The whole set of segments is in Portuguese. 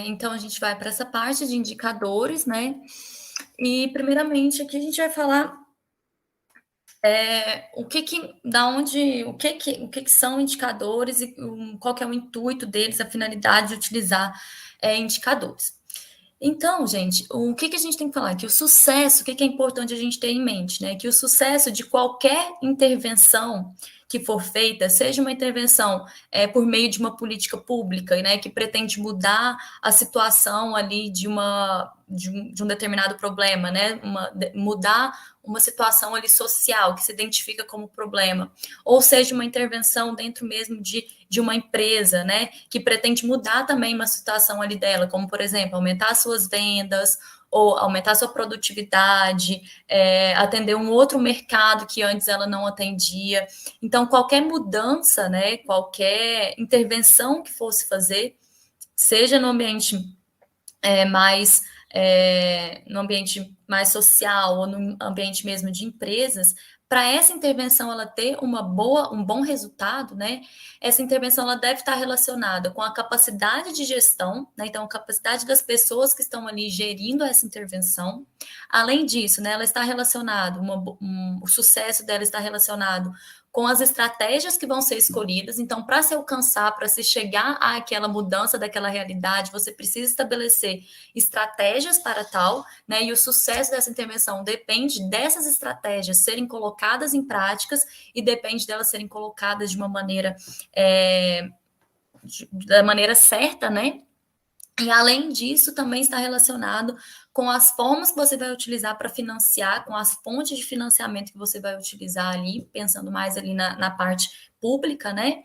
Então a gente vai para essa parte de indicadores, né? E primeiramente aqui a gente vai falar o que são indicadores e qual que é o intuito deles, a finalidade de utilizar indicadores. Então, gente, o que a gente tem que falar? Que o sucesso, o que é importante a gente ter em mente, né? Que o sucesso de qualquer intervenção que for feita, seja uma intervenção por meio de uma política pública, né, que pretende mudar a situação ali de um determinado problema, né, mudar uma situação ali social que se identifica como problema, ou seja, uma intervenção dentro mesmo de uma empresa, né, que pretende mudar também uma situação ali dela, como, por exemplo, aumentar suas vendas, ou aumentar sua produtividade, atender um outro mercado que antes ela não atendia. Então, qualquer mudança, né, qualquer intervenção que fosse fazer, seja no ambiente mais social ou no ambiente mesmo de empresas, para essa intervenção ela ter um bom resultado, né? Essa intervenção ela deve estar relacionada com a capacidade de gestão, né? Então, a capacidade das pessoas que estão ali gerindo essa intervenção. Além disso, né, ela está relacionada, o sucesso dela está relacionado com as estratégias que vão ser escolhidas. Então, para se alcançar, para se chegar àquela mudança daquela realidade, você precisa estabelecer estratégias para tal, né? E o sucesso dessa intervenção depende dessas estratégias serem colocadas em práticas e depende delas serem colocadas de uma maneira da maneira certa, né? E além disso, também está relacionado com as formas que você vai utilizar para financiar, com as fontes de financiamento que você vai utilizar ali, pensando mais ali na parte pública, né?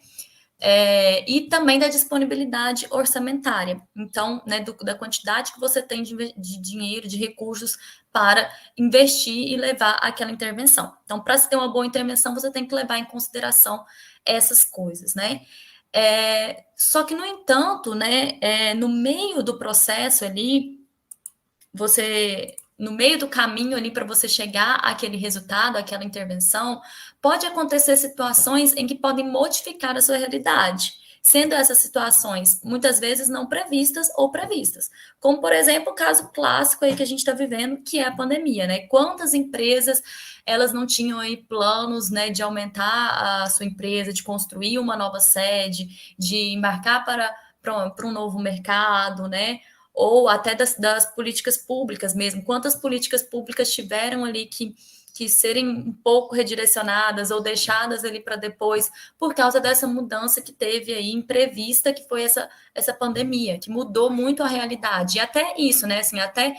E também da disponibilidade orçamentária. Então, né, da quantidade que você tem de dinheiro, de recursos para investir e levar aquela intervenção. Então, para se ter uma boa intervenção, você tem que levar em consideração essas coisas, né? Só que, no entanto, né, no meio do processo ali, no meio do caminho ali para você chegar àquele resultado, àquela intervenção, pode acontecer situações em que podem modificar a sua realidade, sendo essas situações muitas vezes não previstas ou previstas. Como, por exemplo, o caso clássico aí que a gente está vivendo, que é a pandemia, né? Quantas empresas elas não tinham aí planos, né, de aumentar a sua empresa, de construir uma nova sede, de embarcar para um novo mercado, né? Ou até das políticas públicas mesmo. Quantas políticas públicas tiveram ali que serem um pouco redirecionadas ou deixadas ali para depois, por causa dessa mudança que teve aí imprevista, que foi essa pandemia, que mudou muito a realidade. E até isso, né? Assim, até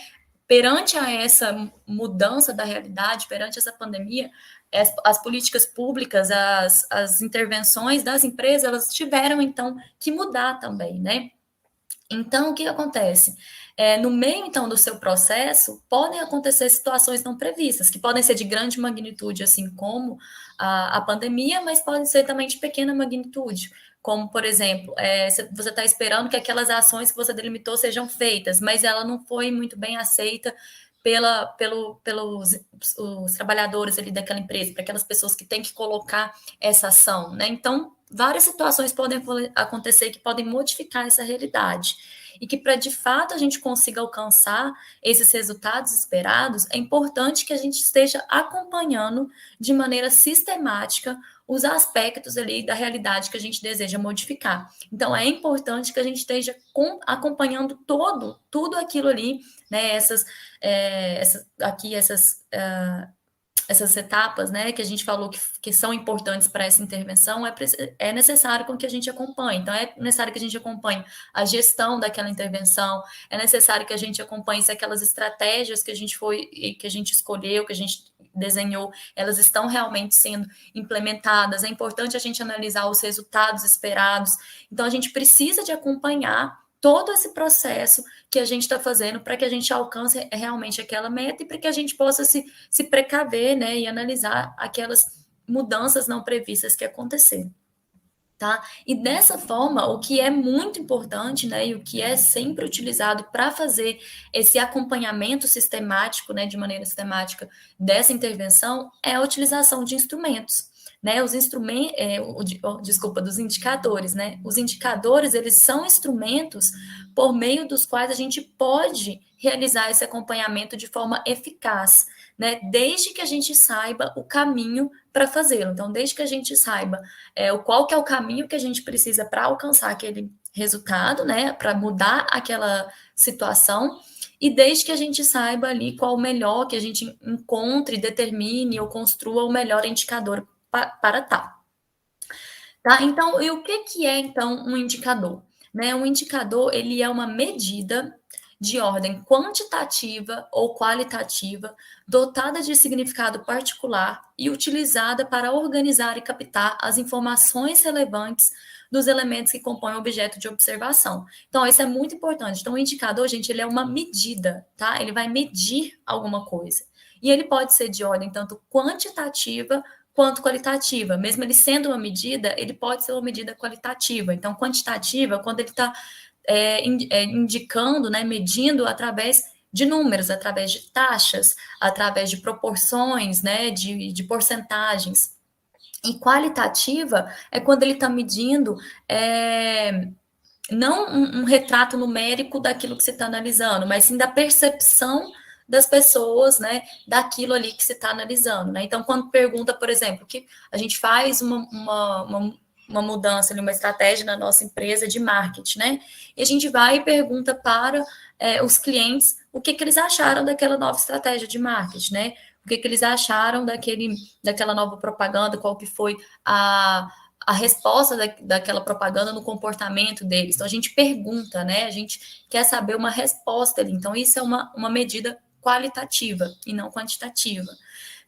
perante a essa mudança da realidade, perante essa pandemia, as políticas públicas, as intervenções das empresas, elas tiveram, então, que mudar também, né? Então, o que acontece? No meio, então, do seu processo, podem acontecer situações não previstas, que podem ser de grande magnitude, assim como a pandemia, mas podem ser também de pequena magnitude, como, por exemplo, você está esperando que aquelas ações que você delimitou sejam feitas, mas ela não foi muito bem aceita pelos os trabalhadores ali daquela empresa, para aquelas pessoas que têm que colocar essa ação, né? Então, várias situações podem acontecer que podem modificar essa realidade. E que para de fato a gente consiga alcançar esses resultados esperados, é importante que a gente esteja acompanhando de maneira sistemática os aspectos ali da realidade que a gente deseja modificar. Então, é importante que a gente esteja acompanhando tudo aquilo ali, né? Essas etapas, né, que a gente falou que são importantes para essa intervenção, é necessário com que a gente acompanhe. Então, é necessário que a gente acompanhe a gestão daquela intervenção, é necessário que a gente acompanhe se aquelas estratégias que a gente escolheu, que a gente desenhou, elas estão realmente sendo implementadas. É importante a gente analisar os resultados esperados. Então, a gente precisa de acompanhar todo esse processo que a gente está fazendo para que a gente alcance realmente aquela meta e para que a gente possa se precaver, né, e analisar aquelas mudanças não previstas que aconteceram. Tá? E dessa forma, o que é muito importante, né, e o que é sempre utilizado para fazer esse acompanhamento sistemático, né, de maneira sistemática dessa intervenção, é a utilização de instrumentos. né? Os instrumentos, desculpa, dos indicadores, né? Os indicadores, eles são instrumentos por meio dos quais a gente pode realizar esse acompanhamento de forma eficaz, né? Desde que a gente saiba o caminho para fazê-lo. Então, desde que a gente saiba qual que é o caminho que a gente precisa para alcançar aquele resultado, né? Para mudar aquela situação, e desde que a gente saiba ali qual o melhor, que a gente encontre, determine ou construa o melhor indicador para tal. Tá? Então, e o que é, então, um indicador? Né? Um indicador, ele é uma medida de ordem quantitativa ou qualitativa, dotada de significado particular e utilizada para organizar e captar as informações relevantes dos elementos que compõem o objeto de observação. Então, isso é muito importante. Então, o indicador, gente, ele é uma medida, tá? Ele vai medir alguma coisa. E ele pode ser de ordem tanto quantitativa quanto qualitativa. Mesmo ele sendo uma medida, ele pode ser uma medida qualitativa. Então, quantitativa, quando ele está indicando, né, medindo através de números, através de taxas, através de proporções, né, de porcentagens. E qualitativa é quando ele está medindo não um retrato numérico daquilo que você está analisando, mas sim da percepção das pessoas, né, daquilo ali que você está analisando, né? Então, quando pergunta, por exemplo, que a gente faz uma mudança, uma estratégia na nossa empresa de marketing, né? E a gente vai e pergunta para os clientes o que eles acharam daquela nova estratégia de marketing, né? O que eles acharam daquela nova propaganda, qual que foi a resposta daquela propaganda no comportamento deles. Então, a gente pergunta, né? A gente quer saber uma resposta ali. Então, isso é uma medida qualitativa e não quantitativa,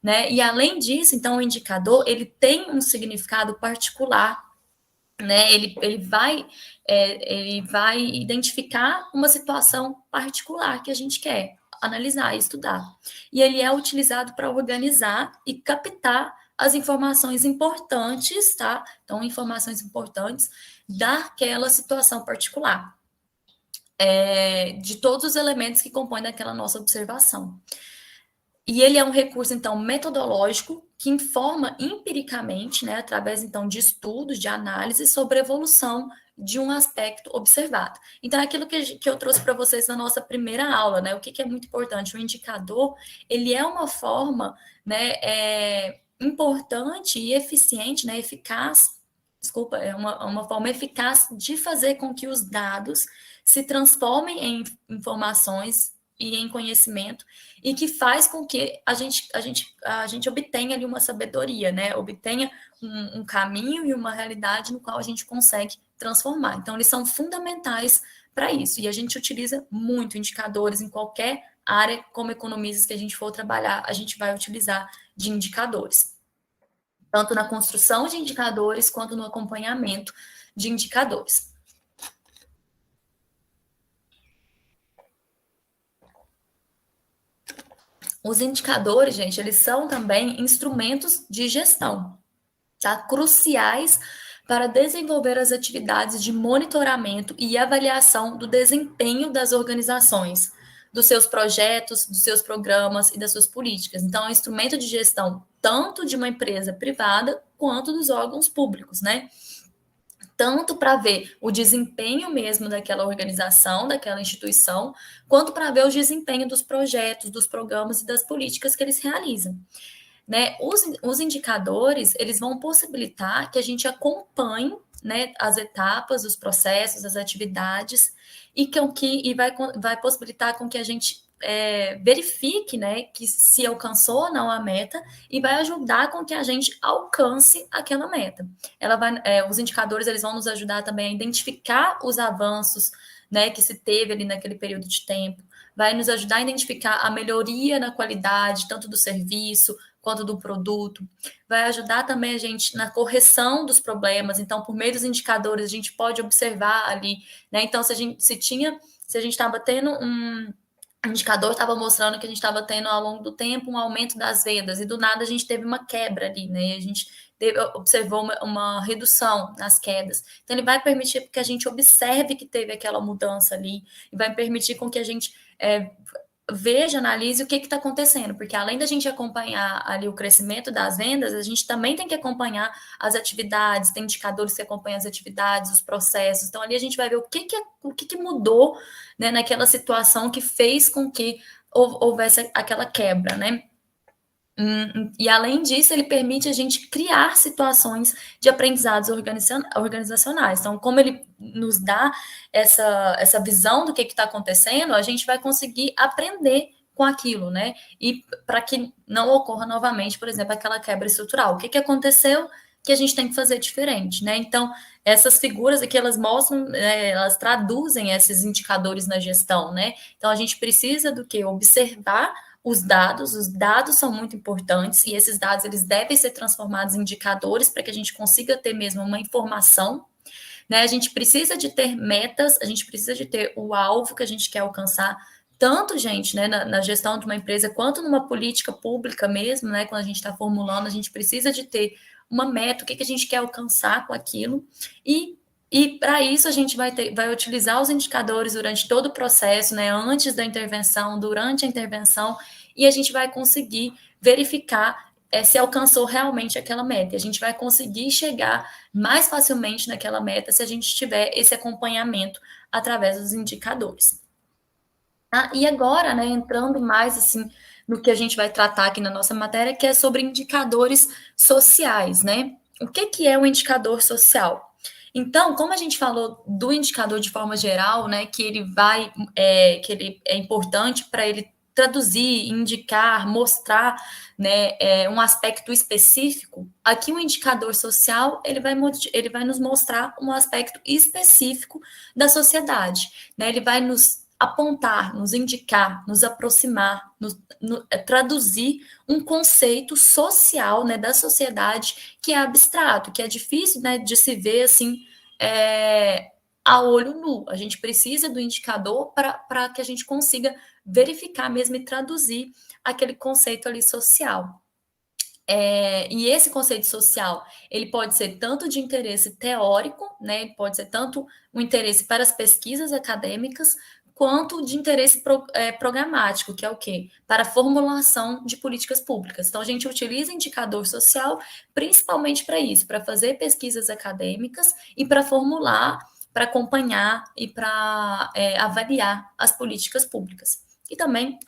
né? E, além disso, então, o indicador, ele tem um significado particular, né? Ele vai identificar uma situação particular que a gente quer analisar e estudar. E ele é utilizado para organizar e captar as informações importantes, tá? Então, informações importantes daquela situação particular, de todos os elementos que compõem aquela nossa observação. E ele é um recurso, então, metodológico que informa empiricamente, né, através, então, de estudos, de análise sobre a evolução de um aspecto observado. Então, é aquilo que eu trouxe para vocês na nossa primeira aula, né? O que é muito importante? O indicador, ele é uma forma, né, importante e eficiente, né, eficaz, desculpa, é uma forma eficaz de fazer com que os dados se transformem em informações e em conhecimento, e que faz com que a gente obtenha ali uma sabedoria, né? Obtenha um caminho e uma realidade no qual a gente consegue transformar. Então, eles são fundamentais para isso, e a gente utiliza muito indicadores em qualquer área, como economistas que a gente for trabalhar, a gente vai utilizar de indicadores, tanto na construção de indicadores, quanto no acompanhamento de indicadores. Os indicadores, gente, eles são também instrumentos de gestão, tá? Cruciais para desenvolver as atividades de monitoramento e avaliação do desempenho das organizações, dos seus projetos, dos seus programas e das suas políticas. Então, é um instrumento de gestão tanto de uma empresa privada quanto dos órgãos públicos, né? Tanto para ver o desempenho mesmo daquela organização, daquela instituição, quanto para ver o desempenho dos projetos, dos programas e das políticas que eles realizam. Né? Os indicadores, eles vão possibilitar que a gente acompanhe, né, as etapas, os processos, as atividades, e vai possibilitar com que a gente verifique, né, que se alcançou ou não a meta, e vai ajudar com que a gente alcance aquela meta. Os indicadores, eles vão nos ajudar também a identificar os avanços, né, que se teve ali naquele período de tempo, vai nos ajudar a identificar a melhoria na qualidade, tanto do serviço quanto do produto, vai ajudar também a gente na correção dos problemas. Então, por meio dos indicadores, a gente pode observar ali, né? Então, se a gente estava tendo um indicador, estava mostrando que a gente estava tendo ao longo do tempo um aumento das vendas, e do nada a gente teve uma quebra ali, né? E a gente observou uma redução nas quedas. Então, ele vai permitir que a gente observe que teve aquela mudança ali, e vai permitir com que a gente veja, analise o que está acontecendo, porque além da gente acompanhar ali o crescimento das vendas, a gente também tem que acompanhar as atividades, tem indicadores que acompanham as atividades, os processos. Então, ali a gente vai ver o que mudou, né, naquela situação que fez com que houvesse aquela quebra, né? E além disso, ele permite a gente criar situações de aprendizados organizacionais. Então, como ele nos dá essa visão do que está acontecendo, a gente vai conseguir aprender com aquilo, né? E para que não ocorra novamente, por exemplo, aquela quebra estrutural. O que aconteceu que a gente tem que fazer diferente, né? Então, essas figuras aqui, elas mostram, elas traduzem esses indicadores na gestão, né? Então, a gente precisa do que? Observar os dados são muito importantes e esses dados eles devem ser transformados em indicadores para que a gente consiga ter mesmo uma informação, né? A gente precisa de ter metas, a gente precisa de ter o alvo que a gente quer alcançar, tanto, gente, né, na gestão de uma empresa, quanto numa política pública mesmo, né? Quando a gente está formulando, a gente precisa de ter uma meta, o que a gente quer alcançar com aquilo, e para isso a gente vai utilizar os indicadores durante todo o processo, né? Antes da intervenção, durante a intervenção, e a gente vai conseguir verificar se alcançou realmente aquela meta. A gente vai conseguir chegar mais facilmente naquela meta se a gente tiver esse acompanhamento através dos indicadores. E agora, né, entrando mais assim no que a gente vai tratar aqui na nossa matéria, que é sobre indicadores sociais, né? O que é um indicador social? Então, como a gente falou do indicador de forma geral, né, que ele que ele é importante para ele traduzir, indicar, mostrar, né, um aspecto específico. Aqui o indicador social ele vai nos mostrar um aspecto específico da sociedade, né? Ele vai nos apontar, nos indicar, nos aproximar, traduzir um conceito social, né, da sociedade que é abstrato, que é difícil, né, de se ver assim a olho nu. A gente precisa do indicador para que a gente consiga verificar mesmo e traduzir aquele conceito ali social. E esse conceito social, ele pode ser tanto de interesse teórico, né? Ele pode ser tanto um interesse para as pesquisas acadêmicas, quanto de interesse programático, que é o quê? Para a formulação de políticas públicas. Então, a gente utiliza indicador social principalmente para isso, para fazer pesquisas acadêmicas e para formular, para acompanhar e para avaliar as políticas públicas. E também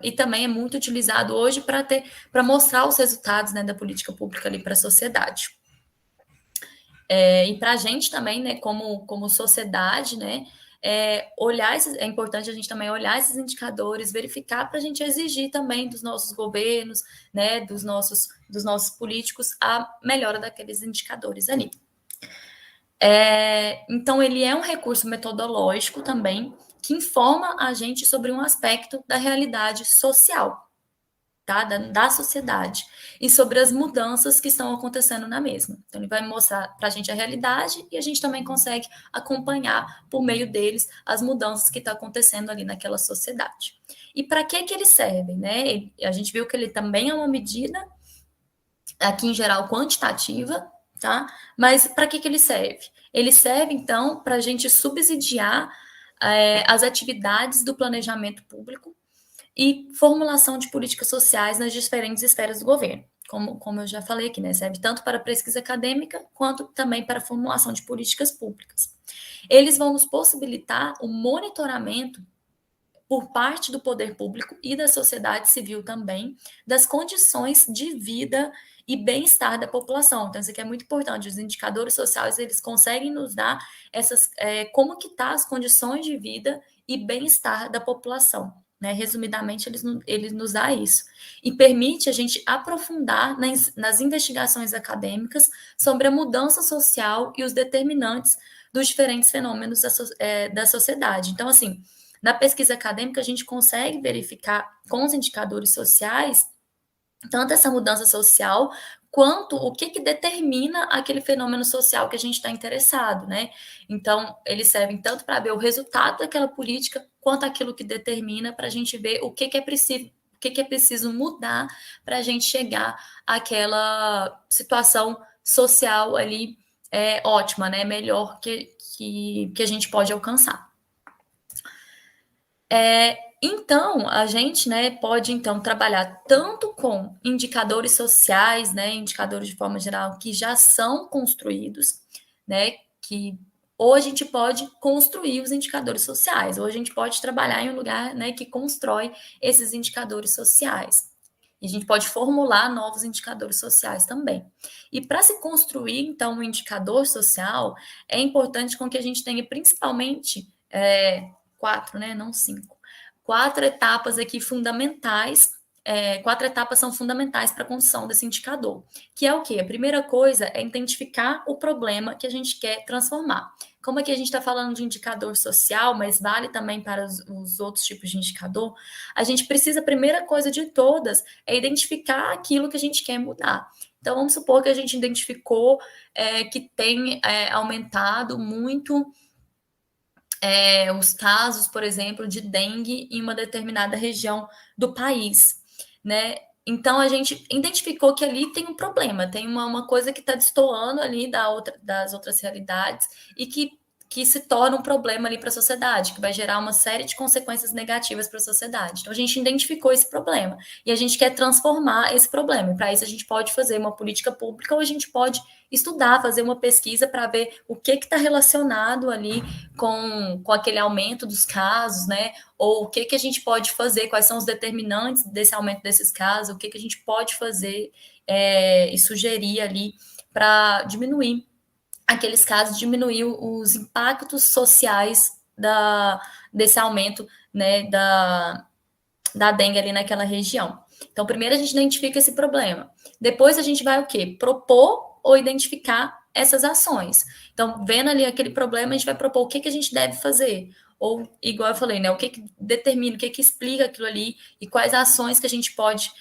e também é muito utilizado hoje para mostrar os resultados, né, da política pública ali para a sociedade. E para a gente também, né, como sociedade, né, é importante a gente também olhar esses indicadores, verificar para a gente exigir também dos nossos governos, né, dos nossos políticos, a melhora daqueles indicadores ali. Então, ele é um recurso metodológico também que informa a gente sobre um aspecto da realidade social, tá? Da sociedade, e sobre as mudanças que estão acontecendo na mesma. Então, ele vai mostrar para a gente a realidade e a gente também consegue acompanhar, por meio deles, as mudanças que estão acontecendo ali naquela sociedade. E para que eles servem, né? A gente viu que ele também é uma medida, aqui em geral, quantitativa, tá? Mas para que ele serve? Ele serve, então, para a gente subsidiar as atividades do planejamento público e formulação de políticas sociais nas diferentes esferas do governo. Como eu já falei aqui, né? Serve tanto para pesquisa acadêmica, quanto também para a formulação de políticas públicas. Eles vão nos possibilitar o monitoramento por parte do poder público e da sociedade civil também, das condições de vida e bem-estar da população. Então, isso aqui é muito importante. Os indicadores sociais, eles conseguem nos dar como que tá as condições de vida e bem-estar da população. Né? Resumidamente, eles nos dá isso. E permite a gente aprofundar nas investigações acadêmicas sobre a mudança social e os determinantes dos diferentes fenômenos da sociedade. Então, assim, na pesquisa acadêmica, a gente consegue verificar com os indicadores sociais tanto essa mudança social, quanto o que determina aquele fenômeno social que a gente está interessado, né? Então, eles servem tanto para ver o resultado daquela política, quanto aquilo que determina para a gente ver o que é preciso mudar para a gente chegar àquela situação social ali ótima, né? Melhor que a gente pode alcançar. Então, a gente, né, pode então trabalhar tanto com indicadores sociais, né, indicadores de forma geral que já são construídos, né, que ou a gente pode construir os indicadores sociais, ou a gente pode trabalhar em um lugar, né, que constrói esses indicadores sociais. E a gente pode formular novos indicadores sociais também. E para se construir, então, um indicador social, é importante com que a gente tenha principalmente 4, né, não 5, 4 etapas aqui fundamentais. 4 etapas são fundamentais para a construção desse indicador, que é o quê? A primeira coisa é identificar o problema que a gente quer transformar. Como aqui a gente está falando de indicador social, mas vale também para os outros tipos de indicador, a gente precisa, a primeira coisa de todas, é identificar aquilo que a gente quer mudar. Então, vamos supor que a gente identificou que tem aumentado muito os casos, por exemplo, de dengue em uma determinada região do país, né? Então, a gente identificou que ali tem um problema, tem uma coisa que está destoando ali das outras realidades e que se torna um problema ali para a sociedade, que vai gerar uma série de consequências negativas para a sociedade. Então, a gente identificou esse problema e a gente quer transformar esse problema. E para isso, a gente pode fazer uma política pública ou a gente pode estudar, fazer uma pesquisa para ver o que está relacionado ali com aquele aumento dos casos, né? Ou o que a gente pode fazer, quais são os determinantes desse aumento desses casos, o que a gente pode fazer e sugerir ali para diminuir aqueles casos, diminuir os impactos sociais desse aumento, né, da dengue ali naquela região. Então, primeiro a gente identifica esse problema. Depois a gente vai o quê? Propor ou identificar essas ações. Então, vendo ali aquele problema, a gente vai propor o que a gente deve fazer. Ou, igual eu falei, né? O que determina, o que explica aquilo ali e quais ações que a gente pode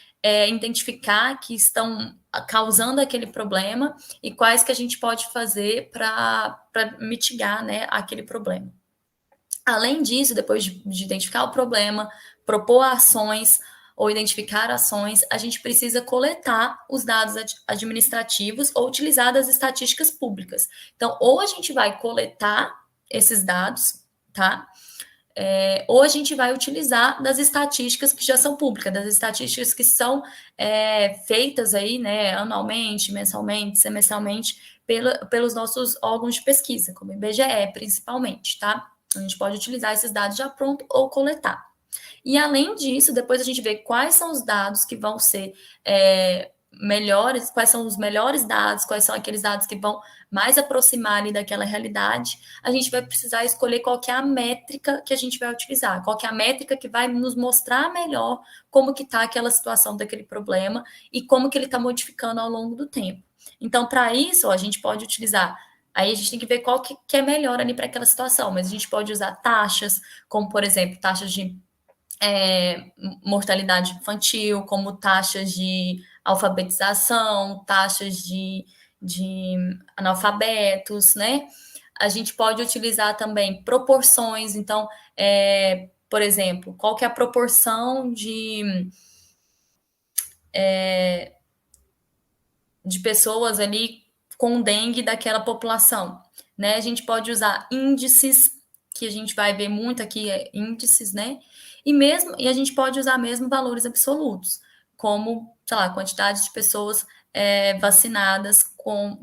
identificar que estão causando aquele problema e quais que a gente pode fazer para mitigar, né, aquele problema. Além disso, depois de identificar o problema, propor ações ou identificar ações, a gente precisa coletar os dados administrativos ou utilizar das estatísticas públicas. Então, ou a gente vai coletar esses dados, tá? Ou a gente vai utilizar das estatísticas que já são públicas, das estatísticas que são feitas aí, né, anualmente, mensalmente, semestralmente, pelos nossos órgãos de pesquisa, como o IBGE, principalmente, tá? A gente pode utilizar esses dados já pronto ou coletar. E além disso, depois a gente vê quais são os dados que vão ser melhores, quais são os melhores dados, quais são aqueles dados que vão mais aproximar ali daquela realidade, a gente vai precisar escolher qual que é a métrica que a gente vai utilizar, qual que é a métrica que vai nos mostrar melhor como que está aquela situação daquele problema e como que ele está modificando ao longo do tempo. Então, para isso, a gente pode utilizar. Aí a gente tem que ver qual que é melhor ali para aquela situação, mas a gente pode usar taxas, como por exemplo, taxas de mortalidade infantil, como taxas de alfabetização, taxas de analfabetos, né? A gente pode utilizar também proporções, então, por exemplo, qual que é a proporção de pessoas ali com dengue daquela população, né? A gente pode usar índices, que a gente vai ver muito aqui, índices, né? E a gente pode usar mesmo valores absolutos, como, sei lá, quantidade de pessoas vacinadas com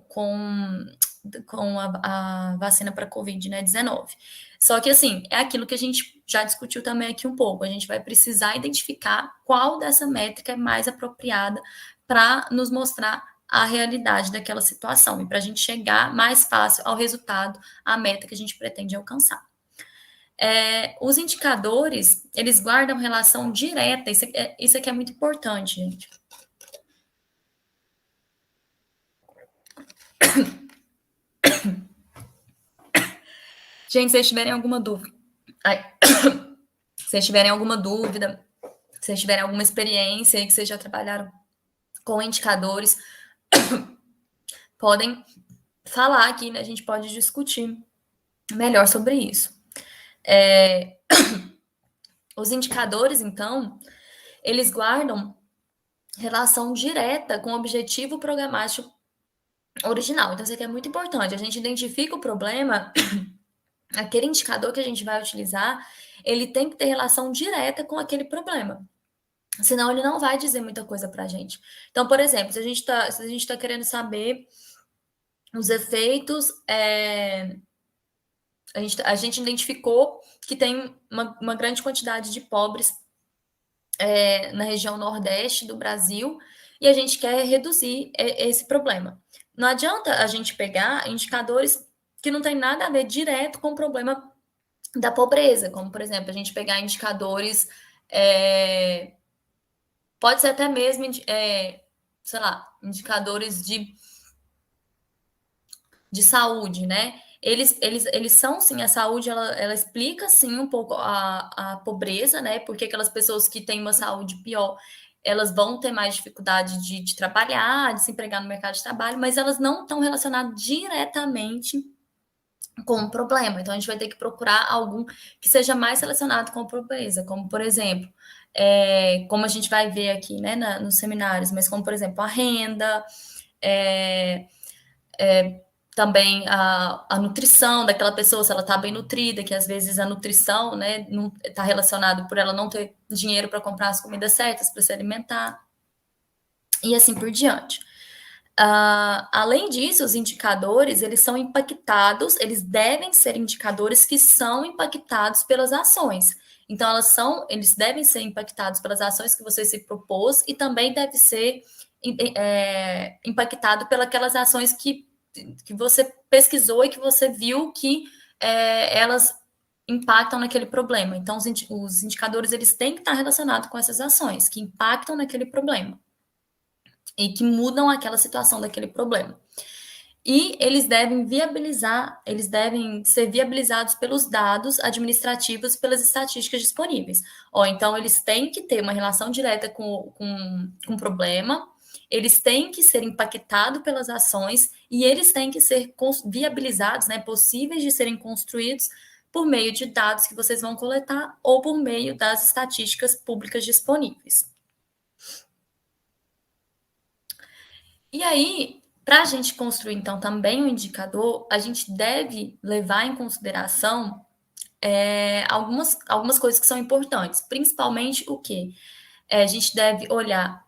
a vacina para Covid, né, 19. Só que, assim, é aquilo que a gente já discutiu também aqui um pouco. A gente vai precisar identificar qual dessa métrica é mais apropriada para nos mostrar a realidade daquela situação e para a gente chegar mais fácil ao resultado, à meta que a gente pretende alcançar. Os indicadores, eles guardam relação direta, isso aqui é muito importante, gente. Gente, se vocês tiverem alguma dúvida, se vocês tiverem alguma dúvida, se vocês tiverem alguma experiência aí que vocês já trabalharam com indicadores, podem falar aqui, né? A gente pode discutir melhor sobre isso. Os indicadores, então, eles guardam relação direta com o objetivo programático original. Então, isso aqui é muito importante. A gente identifica o problema aquele indicador que a gente vai utilizar, ele tem que ter relação direta com aquele problema. Senão ele não vai dizer muita coisa para a gente. Então, por exemplo, se a gente está querendo saber os efeitos, a gente identificou que tem uma grande quantidade de pobres na região nordeste do Brasil e a gente quer reduzir esse problema. Não adianta a gente pegar indicadores que não tem nada a ver direto com o problema da pobreza, como, por exemplo, a gente pegar indicadores, pode ser até mesmo, sei lá, indicadores de saúde, né? Eles são, sim, a saúde, ela explica, sim, um pouco a pobreza, né? Porque aquelas pessoas que têm uma saúde pior, elas vão ter mais dificuldade de trabalhar, de se empregar no mercado de trabalho, mas elas não estão relacionadas diretamente com o problema. Então, a gente vai ter que procurar algum que seja mais relacionado com a pobreza, como, por exemplo, como a gente vai ver aqui, né, nos seminários, mas como, por exemplo, a renda, também a nutrição daquela pessoa, se ela está bem nutrida, que às vezes a nutrição, né, não está relacionado por ela não ter dinheiro para comprar as comidas certas para se alimentar, e assim por diante. Além disso, os indicadores, eles são impactados, eles devem ser indicadores que são impactados pelas ações. Então, eles devem ser impactados pelas ações que você se propôs e também deve ser impactado pelas ações que você pesquisou e que você viu que elas impactam naquele problema. Então, os indicadores, eles têm que estar relacionados com essas ações que impactam naquele problema e que mudam aquela situação daquele problema. E eles devem ser viabilizados pelos dados administrativos, pelas estatísticas disponíveis. Então, eles têm que ter uma relação direta com o problema, eles têm que ser impactados pelas ações e eles têm que ser viabilizados, né, possíveis de serem construídos por meio de dados que vocês vão coletar ou por meio das estatísticas públicas disponíveis. E aí, para a gente construir, então, também um indicador, a gente deve levar em consideração algumas coisas que são importantes, principalmente o quê? A gente deve olhar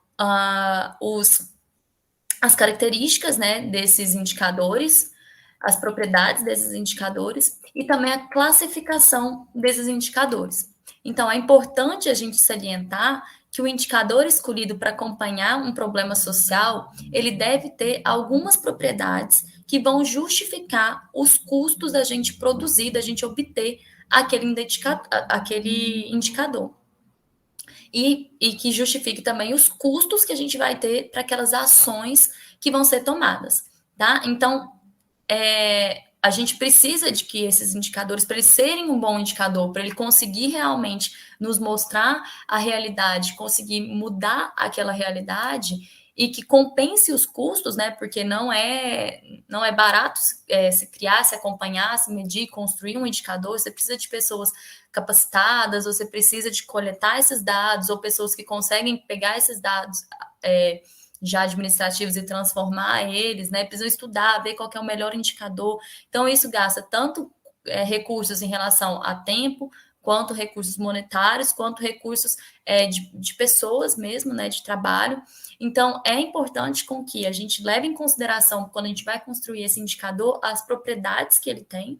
as características, né, desses indicadores, as propriedades desses indicadores e também a classificação desses indicadores. Então, é importante a gente salientar que o indicador escolhido para acompanhar um problema social, ele deve ter algumas propriedades que vão justificar os custos da gente produzir, da gente obter aquele indicador. E que justifique também os custos que a gente vai ter para aquelas ações que vão ser tomadas, tá? Então, a gente precisa de que esses indicadores, para eles serem um bom indicador, para ele conseguir realmente nos mostrar a realidade, conseguir mudar aquela realidade e que compense os custos, né? Porque não é barato se criar, se acompanhar, se medir, construir um indicador. Você precisa de pessoas capacitadas, você precisa de coletar esses dados, ou pessoas que conseguem pegar esses dados já administrativos e transformar eles, né? Precisam estudar, ver qual que é o melhor indicador. Então, isso gasta tanto recursos em relação a tempo, quanto recursos monetários, quanto recursos de pessoas mesmo, né? De trabalho. Então, é importante com que a gente leve em consideração, quando a gente vai construir esse indicador, as propriedades que ele tem,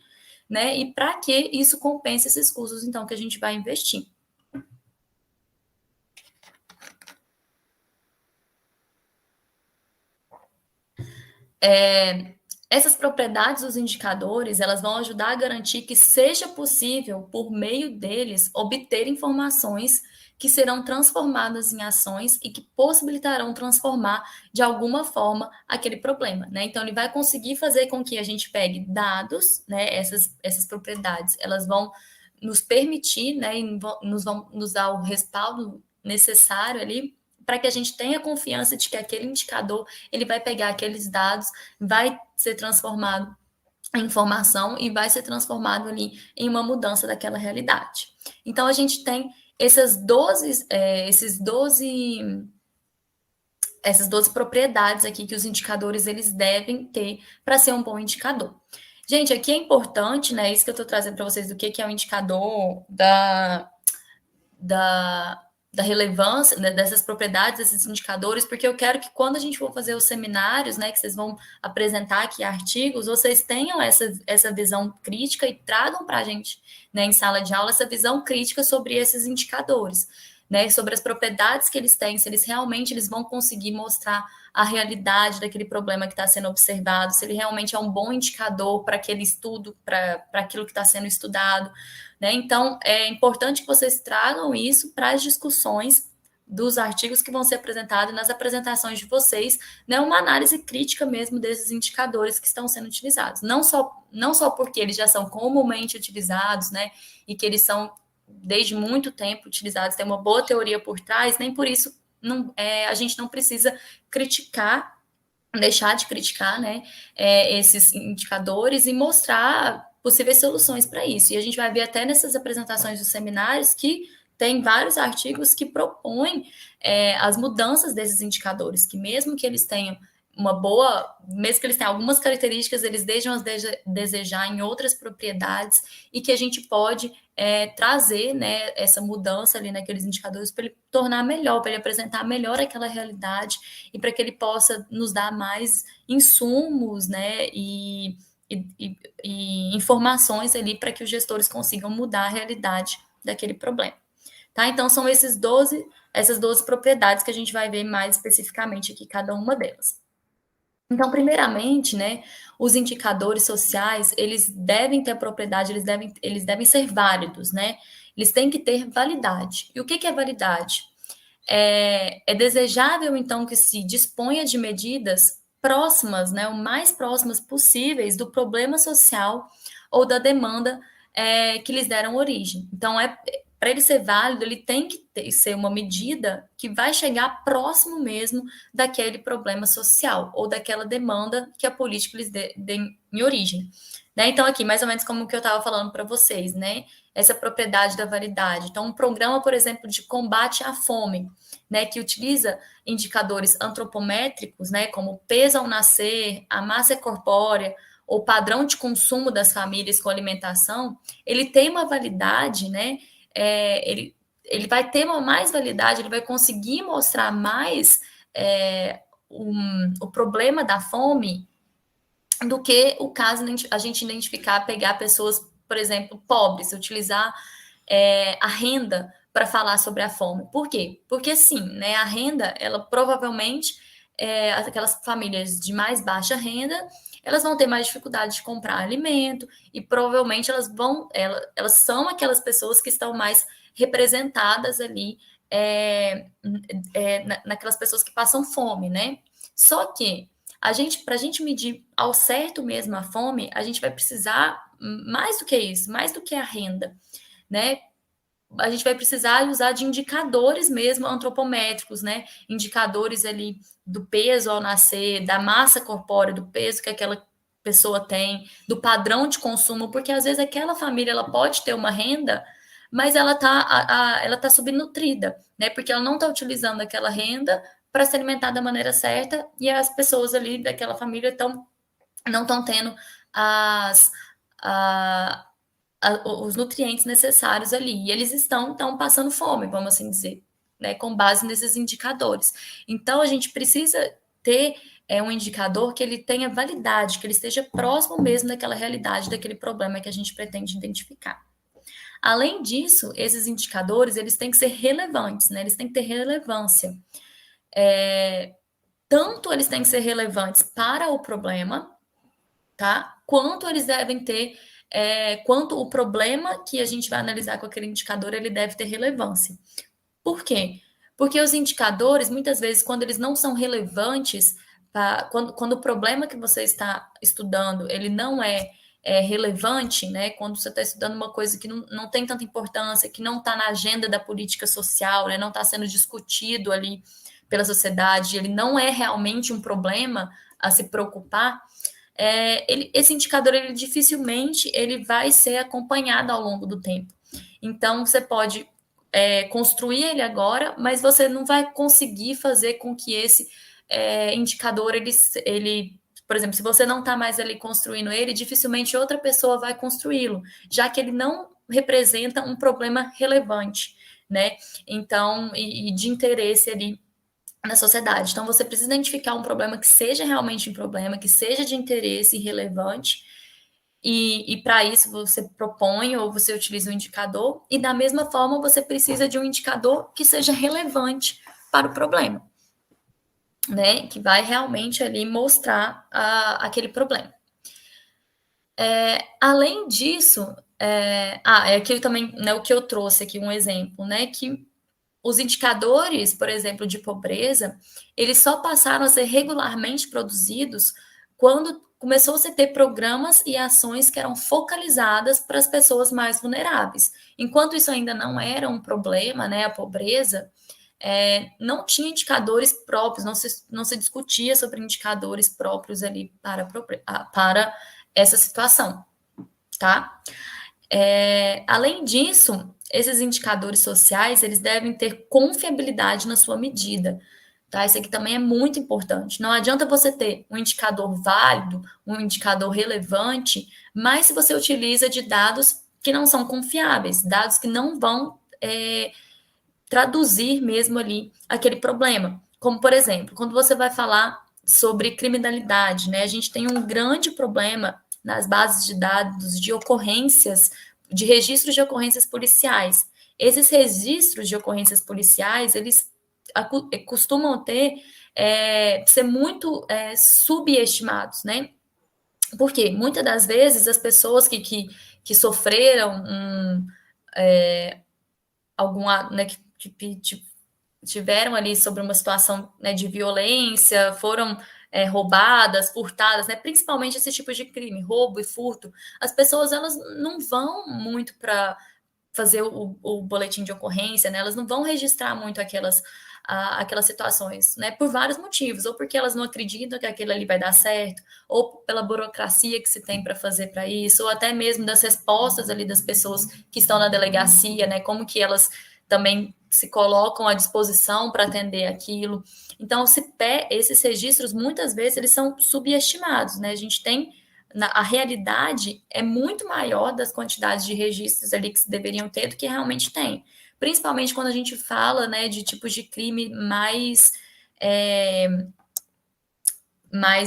né? E para que isso compense esses custos, então, que a gente vai investir. Essas propriedades dos indicadores, elas vão ajudar a garantir que seja possível, por meio deles, obter informações que serão transformadas em ações e que possibilitarão transformar, de alguma forma, aquele problema, né? Então, ele vai conseguir fazer com que a gente pegue dados, né? Essas propriedades, elas vão nos permitir, né? E vão nos dar o respaldo necessário ali para que a gente tenha confiança de que aquele indicador, ele vai pegar aqueles dados, vai ser transformado em informação e vai ser transformado ali em uma mudança daquela realidade. Então, a gente tem essas 12 propriedades aqui que os indicadores eles devem ter para ser um bom indicador. Gente, aqui é importante, né? Isso que eu estou trazendo para vocês do que é o indicador da, da relevância, né, dessas propriedades, desses indicadores, porque eu quero que quando a gente for fazer os seminários, né, que vocês vão apresentar aqui artigos, vocês tenham essa visão crítica e tragam para a gente, né, em sala de aula, essa visão crítica sobre esses indicadores, né, sobre as propriedades que eles têm, se eles realmente eles vão conseguir mostrar a realidade daquele problema que está sendo observado, se ele realmente é um bom indicador para aquele estudo, para aquilo que está sendo estudado, né? Então, é importante que vocês tragam isso para as discussões dos artigos que vão ser apresentados nas apresentações de vocês, né, uma análise crítica mesmo desses indicadores que estão sendo utilizados. Não só porque eles já são comumente utilizados, né, e que eles são desde muito tempo utilizados, tem uma boa teoria por trás, nem por isso a gente não precisa criticar, deixar de criticar, né, esses indicadores e mostrar possíveis soluções para isso. E a gente vai ver até nessas apresentações dos seminários que tem vários artigos que propõem as mudanças desses indicadores, que mesmo que eles tenham mesmo que eles tenham algumas características, eles deixam a desejar em outras propriedades e que a gente pode trazer, né, essa mudança ali naqueles indicadores para ele tornar melhor, para ele apresentar melhor aquela realidade e para que ele possa nos dar mais insumos, né, e informações ali para que os gestores consigam mudar a realidade daquele problema. Tá? Então, são essas 12 propriedades que a gente vai ver mais especificamente aqui, cada uma delas. Então, primeiramente, né, os indicadores sociais, eles devem ter propriedade, eles devem ser válidos, né? Eles têm que ter validade. E o que é validade? É desejável, então, que se disponha de medidas próximas, né, o mais próximas possíveis do problema social ou da demanda que lhes deram origem. Então, para ele ser válido, ele tem que ser uma medida que vai chegar próximo mesmo daquele problema social ou daquela demanda que a política lhes dê em origem. Né? Então, aqui, mais ou menos como que eu estava falando para vocês, né? Essa propriedade da validade. Então, um programa, por exemplo, de combate à fome, né, que utiliza indicadores antropométricos, né, como peso ao nascer, a massa corpórea, ou padrão de consumo das famílias com alimentação, ele tem uma validade, né, ele vai ter uma mais validade, ele vai conseguir mostrar mais o problema da fome do que o caso a gente identificar, pegar pessoas, por exemplo, pobres, utilizar a renda para falar sobre a fome. Por quê? Porque sim, né, a renda, ela provavelmente, aquelas famílias de mais baixa renda, elas vão ter mais dificuldade de comprar alimento e provavelmente elas são aquelas pessoas que estão mais representadas ali naquelas pessoas que passam fome, né? Só que para a gente medir ao certo mesmo a fome, a gente vai precisar mais do que isso, mais do que a renda, né? A gente vai precisar usar de indicadores mesmo antropométricos, né? Indicadores ali do peso ao nascer, da massa corpórea, do peso que aquela pessoa tem, do padrão de consumo, porque às vezes aquela família ela pode ter uma renda, mas ela tá subnutrida, né? Porque ela não está utilizando aquela renda para se alimentar da maneira certa e as pessoas ali daquela família não estão tendo as, a, os nutrientes necessários ali. E eles estão passando fome, vamos assim dizer, né, com base nesses indicadores. Então, a gente precisa ter um indicador que ele tenha validade, que ele esteja próximo mesmo daquela realidade, daquele problema que a gente pretende identificar. Além disso, esses indicadores, eles têm que ser relevantes, né? Eles têm que ter relevância. Tanto eles têm que ser relevantes para o problema, tá? Quanto eles devem ter quanto o problema que a gente vai analisar com aquele indicador, ele deve ter relevância. Por quê? Porque os indicadores, muitas vezes, quando eles não são relevantes, quando o problema que você está estudando, ele não é relevante, né? Quando você está estudando uma coisa que não tem tanta importância, que não está na agenda da política social, né? Não está sendo discutido ali pela sociedade, ele não é realmente um problema a se preocupar, esse indicador ele dificilmente ele vai ser acompanhado ao longo do tempo. Então, você pode construir ele agora, mas você não vai conseguir fazer com que esse indicador ele Por exemplo, se você não está mais ali construindo ele, dificilmente outra pessoa vai construí-lo, já que ele não representa um problema relevante, né? Então, e de interesse ali na sociedade. Então, você precisa identificar um problema que seja realmente um problema, que seja de interesse e relevante, e para isso você propõe ou você utiliza um indicador, e da mesma forma você precisa de um indicador que seja relevante para o problema, né? Que vai realmente ali mostrar aquele problema. Além disso, é aquilo também, né, o que eu trouxe aqui, um exemplo, né? Que os indicadores, por exemplo, de pobreza, eles só passaram a ser regularmente produzidos quando começou a ter programas e ações que eram focalizadas para as pessoas mais vulneráveis. Enquanto isso ainda não era um problema, né, a pobreza, não tinha indicadores próprios, não se discutia sobre indicadores próprios ali para essa situação, tá? Além disso, esses indicadores sociais, eles devem ter confiabilidade na sua medida, tá? Isso aqui também é muito importante. Não adianta você ter um indicador válido, um indicador relevante, mas se você utiliza de dados que não são confiáveis, dados que não vão traduzir mesmo ali aquele problema. Como, por exemplo, quando você vai falar sobre criminalidade, né? A gente tem um grande problema nas bases de dados de ocorrências, de registros de ocorrências policiais. Esses registros de ocorrências policiais, eles costumam ser muito subestimados, né? Porque muitas das vezes as pessoas que sofreram alguma, né, que tiveram ali sobre uma situação, né, de violência, foram roubadas, furtadas, né, principalmente esse tipo de crime, roubo e furto, as pessoas elas não vão muito para fazer o boletim de ocorrência, né, elas não vão registrar muito aquelas situações, né, por vários motivos, ou porque elas não acreditam que aquilo ali vai dar certo, ou pela burocracia que se tem para fazer para isso, ou até mesmo das respostas ali das pessoas que estão na delegacia, né, como que elas também se colocam à disposição para atender aquilo. Então, esses registros, muitas vezes, eles são subestimados, né? A gente tem, a realidade é muito maior das quantidades de registros ali que se deveriam ter do que realmente tem. Principalmente quando a gente fala, né, de tipos de crime mais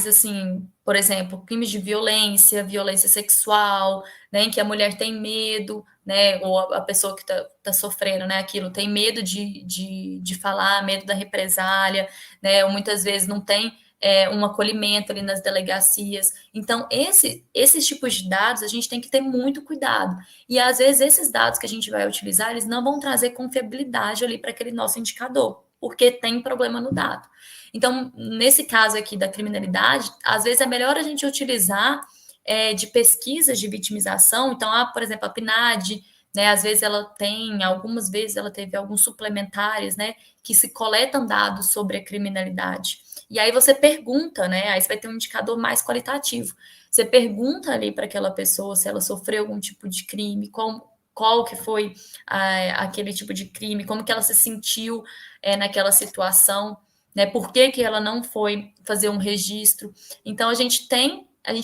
assim, por exemplo, crimes de violência, violência sexual, né, em que a mulher tem medo, né, ou a pessoa que tá sofrendo, né, aquilo, tem medo de falar, medo da represália, né, ou muitas vezes não tem um acolhimento ali nas delegacias. Então, esses tipos de dados a gente tem que ter muito cuidado. E às vezes esses dados que a gente vai utilizar, eles não vão trazer confiabilidade ali para aquele nosso indicador, porque tem problema no dado. Então, nesse caso aqui da criminalidade, às vezes é melhor a gente utilizar de pesquisas de vitimização. Então, por exemplo, a PNAD, né, às vezes algumas vezes ela teve alguns suplementares, né, que se coletam dados sobre a criminalidade. E aí você pergunta, né, aí você vai ter um indicador mais qualitativo. Você pergunta ali para aquela pessoa se ela sofreu algum tipo de crime, qual que foi aquele tipo de crime, como que ela se sentiu naquela situação, né? Por que que ela não foi fazer um registro? Então a gente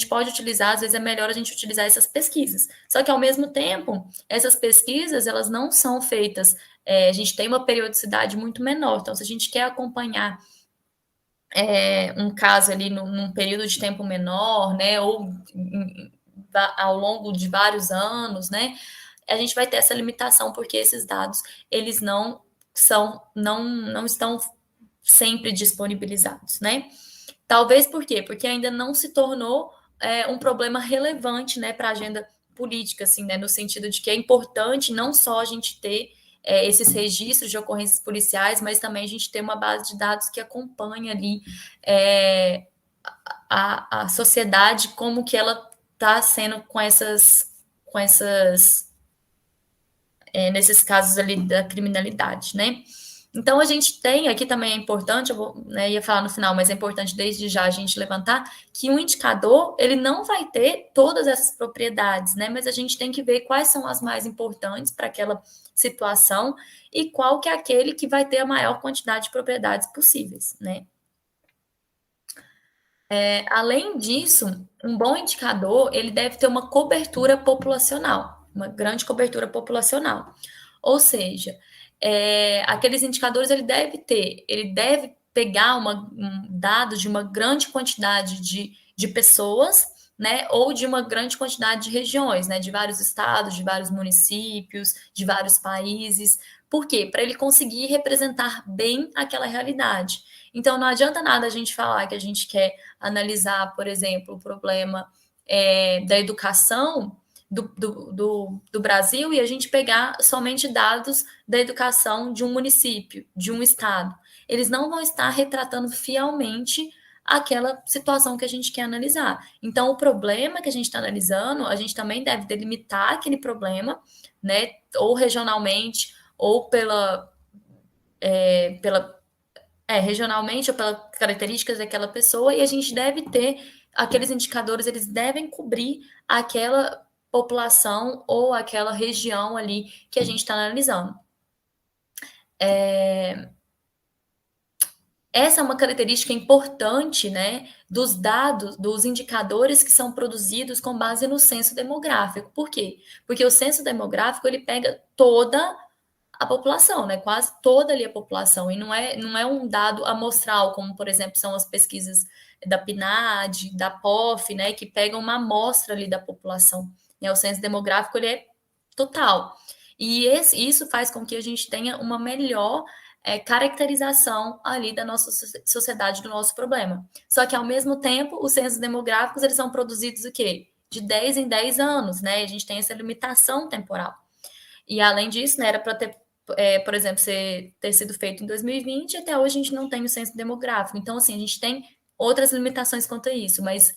pode utilizar, às vezes é melhor a gente utilizar essas pesquisas. Só que ao mesmo tempo, essas pesquisas elas não são feitas. A gente tem uma periodicidade muito menor. Então, se a gente quer acompanhar um caso ali num período de tempo menor, né? Ou ao longo de vários anos, né? A gente vai ter essa limitação porque esses dados eles não estão sempre disponibilizados, né? Talvez por quê? Porque ainda não se tornou um problema relevante, né, para a agenda política, assim, né, no sentido de que é importante não só a gente ter esses registros de ocorrências policiais, mas também a gente ter uma base de dados que acompanha ali a sociedade, como que ela está sendo nesses casos ali da criminalidade, né? Então, a gente tem, aqui também é importante, ia falar no final, mas é importante desde já a gente levantar, que um indicador, ele não vai ter todas essas propriedades, né? Mas a gente tem que ver quais são as mais importantes para aquela situação e qual que é aquele que vai ter a maior quantidade de propriedades possíveis, né? Além disso, um bom indicador, ele deve ter uma cobertura populacional, uma grande cobertura populacional. Ou seja, aqueles indicadores ele deve pegar um dado de uma grande quantidade de pessoas, né, ou de uma grande quantidade de regiões, né, de vários estados, de vários municípios, de vários países. Por quê? Para ele conseguir representar bem aquela realidade. Então, não adianta nada a gente falar que a gente quer analisar, por exemplo, o problema da educação do Brasil e a gente pegar somente dados da educação de um município, de um estado. Eles não vão estar retratando fielmente aquela situação que a gente quer analisar. Então, o problema que a gente está analisando, a gente também deve delimitar aquele problema, né, ou regionalmente, ou regionalmente ou pelas características daquela pessoa, e a gente deve ter aqueles indicadores, eles devem cobrir aquela população ou aquela região ali que a gente está analisando. Essa é uma característica importante, né, dos dados, dos indicadores que são produzidos com base no censo demográfico. Por quê? Porque o censo demográfico, ele pega toda a população, né? Quase toda ali a população, e não é um dado amostral, como, por exemplo, são as pesquisas da PNAD, da POF, né? Que pegam uma amostra ali da população. Né? O censo demográfico, ele é total. E isso faz com que a gente tenha uma melhor caracterização ali da nossa sociedade, do nosso problema. Só que, ao mesmo tempo, os censos demográficos, eles são produzidos o quê? De 10 em 10 anos, né? A gente tem essa limitação temporal. E, além disso, né, era para ter, por exemplo, ter sido feito em 2020 e até hoje a gente não tem o censo demográfico. Então, assim, a gente tem outras limitações quanto a isso, mas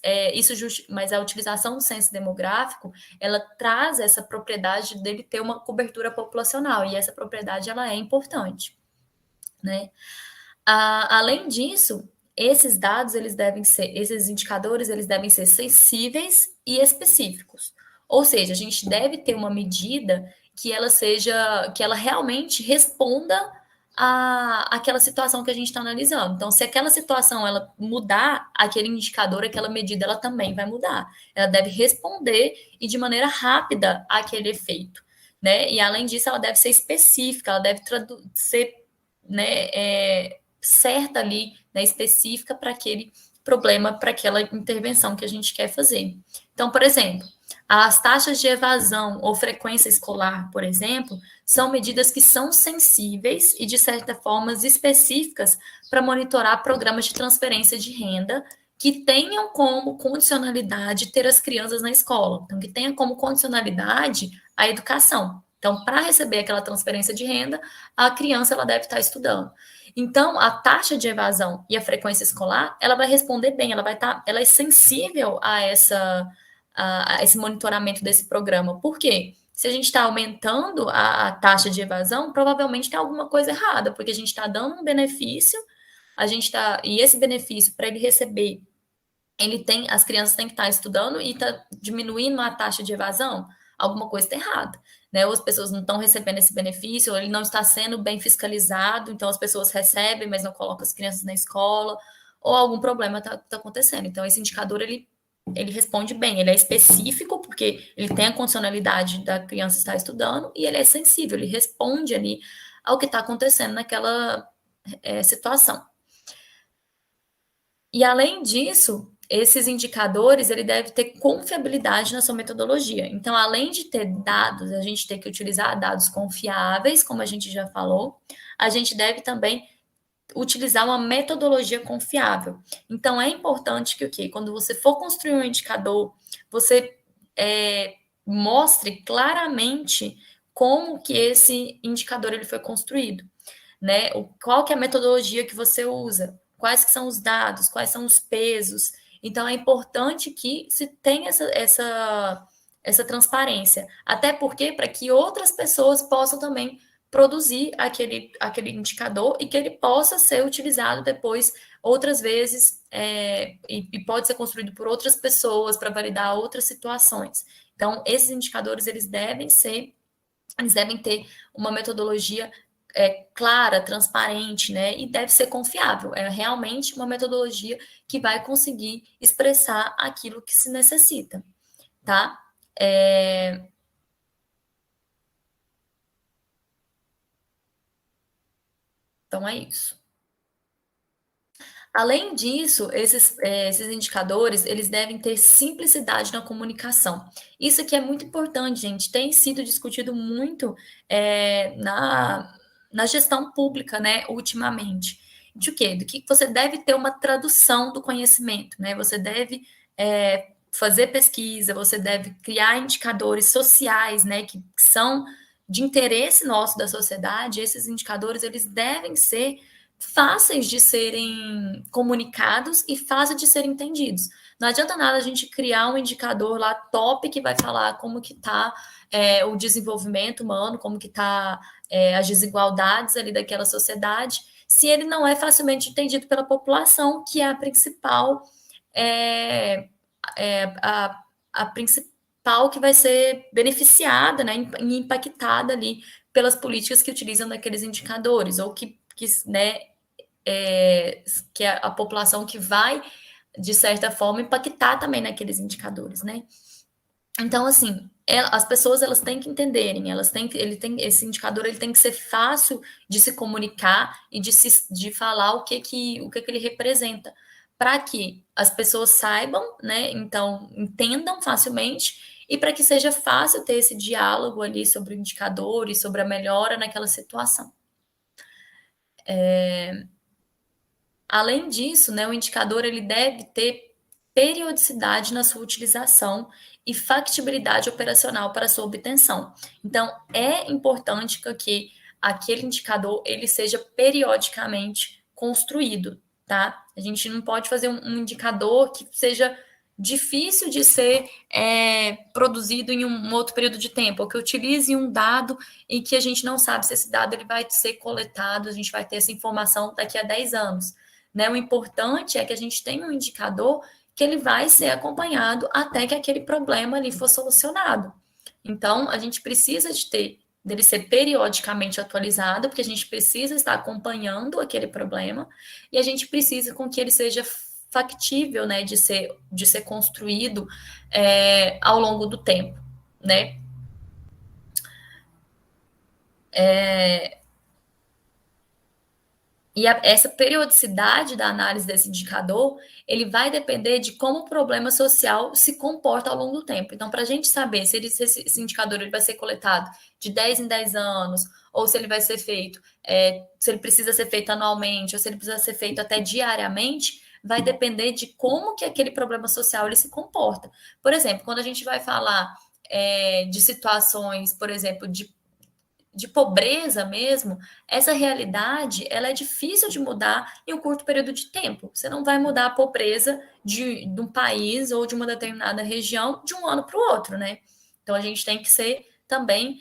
mas a utilização do censo demográfico, ela traz essa propriedade dele ter uma cobertura populacional, e essa propriedade, ela é importante, né? Além disso, esses indicadores, eles devem ser sensíveis e específicos. Ou seja, a gente deve ter uma medida que ela realmente responda àquela situação que a gente está analisando. Então, se aquela situação ela mudar, aquele indicador, aquela medida, ela também vai mudar. Ela deve responder e de maneira rápida àquele efeito, né? E, além disso, ela deve ser específica, ela deve ser, né, certa ali, né, específica para aquele problema, para aquela intervenção que a gente quer fazer. Então, por exemplo, as taxas de evasão ou frequência escolar, por exemplo, são medidas que são sensíveis e, de certa forma, específicas para monitorar programas de transferência de renda que tenham como condicionalidade ter as crianças na escola. Então, que tenha como condicionalidade a educação. Então, para receber aquela transferência de renda, a criança ela deve estar estudando. Então, a taxa de evasão e a frequência escolar, ela vai responder bem, ela é sensível a esse monitoramento desse programa. Por quê? Se a gente está aumentando a taxa de evasão, provavelmente tem alguma coisa errada, porque a gente está dando um benefício, e esse benefício, para ele receber, as crianças têm que estar estudando e está diminuindo a taxa de evasão, alguma coisa está errada. Né? Ou as pessoas não estão recebendo esse benefício, ou ele não está sendo bem fiscalizado, então as pessoas recebem, mas não colocam as crianças na escola, ou algum problema está acontecendo. Então, esse indicador, ele responde bem, ele é específico, porque ele tem a condicionalidade da criança estar estudando, e ele é sensível, ele responde ali ao que está acontecendo naquela situação. E, além disso, esses indicadores, ele deve ter confiabilidade na sua metodologia. Então, além de ter dados, a gente tem que utilizar dados confiáveis, como a gente já falou, a gente deve também utilizar uma metodologia confiável. Então, é importante que o quê? Quando você for construir um indicador, você mostre claramente como que esse indicador ele foi construído, né? Qual que é a metodologia que você usa, quais que são os dados, quais são os pesos. Então, é importante que se tenha essa transparência, até porque para que outras pessoas possam também produzir aquele indicador e que ele possa ser utilizado depois outras vezes e pode ser construído por outras pessoas para validar outras situações. Então, esses indicadores eles devem ter uma metodologia clara, transparente, né? E deve ser confiável. É realmente uma metodologia que vai conseguir expressar aquilo que se necessita, tá? Então é isso. Além disso, esses indicadores, eles devem ter simplicidade na comunicação. Isso aqui é muito importante, gente. Tem sido discutido muito na gestão pública, né, ultimamente. De o quê? Do que você deve ter uma tradução do conhecimento, né? Você deve fazer pesquisa, você deve criar indicadores sociais, né, que são de interesse nosso da sociedade. Esses indicadores, eles devem ser fáceis de serem comunicados e fáceis de serem entendidos. Não adianta nada a gente criar um indicador lá top que vai falar como que está o desenvolvimento humano, como que está as desigualdades ali daquela sociedade, se ele não é facilmente entendido pela população, que é a principal é, a principal que vai ser beneficiada, né, e impactada ali pelas políticas que utilizam daqueles indicadores, ou que né, que é a população que vai, de certa forma, impactar também naqueles indicadores, né? Então, assim, as pessoas elas têm que entenderem, esse indicador ele tem que ser fácil de se comunicar e de falar o que ele representa, para que as pessoas saibam, né? Então, entendam facilmente e para que seja fácil ter esse diálogo ali sobre o indicador e sobre a melhora naquela situação. Além disso, né, o indicador ele deve ter periodicidade na sua utilização e factibilidade operacional para sua obtenção. Então, é importante que aquele indicador ele seja periodicamente construído, tá? A gente não pode fazer um indicador que seja difícil de ser produzido em um outro período de tempo, ou que utilize um dado e que a gente não sabe se esse dado ele vai ser coletado, a gente vai ter essa informação daqui a 10 anos. Né? O importante é que a gente tenha um indicador que ele vai ser acompanhado até que aquele problema ali for solucionado. Então, a gente precisa dele ser periodicamente atualizado, porque a gente precisa estar acompanhando aquele problema e a gente precisa com que ele seja factível, né, de ser construído ao longo do tempo, né? E essa periodicidade da análise desse indicador, ele vai depender de como o problema social se comporta ao longo do tempo. Então, para a gente saber se esse indicador ele vai ser coletado de 10 em 10 anos, ou se ele vai ser feito, se ele precisa ser feito anualmente, ou se ele precisa ser feito até diariamente, vai depender de como que aquele problema social ele se comporta. Por exemplo, quando a gente vai falar de situações, por exemplo, de pobreza mesmo, essa realidade ela é difícil de mudar em um curto período de tempo. Você não vai mudar a pobreza de um país ou de uma determinada região de um ano para o outro, né? Então a gente tem que ser também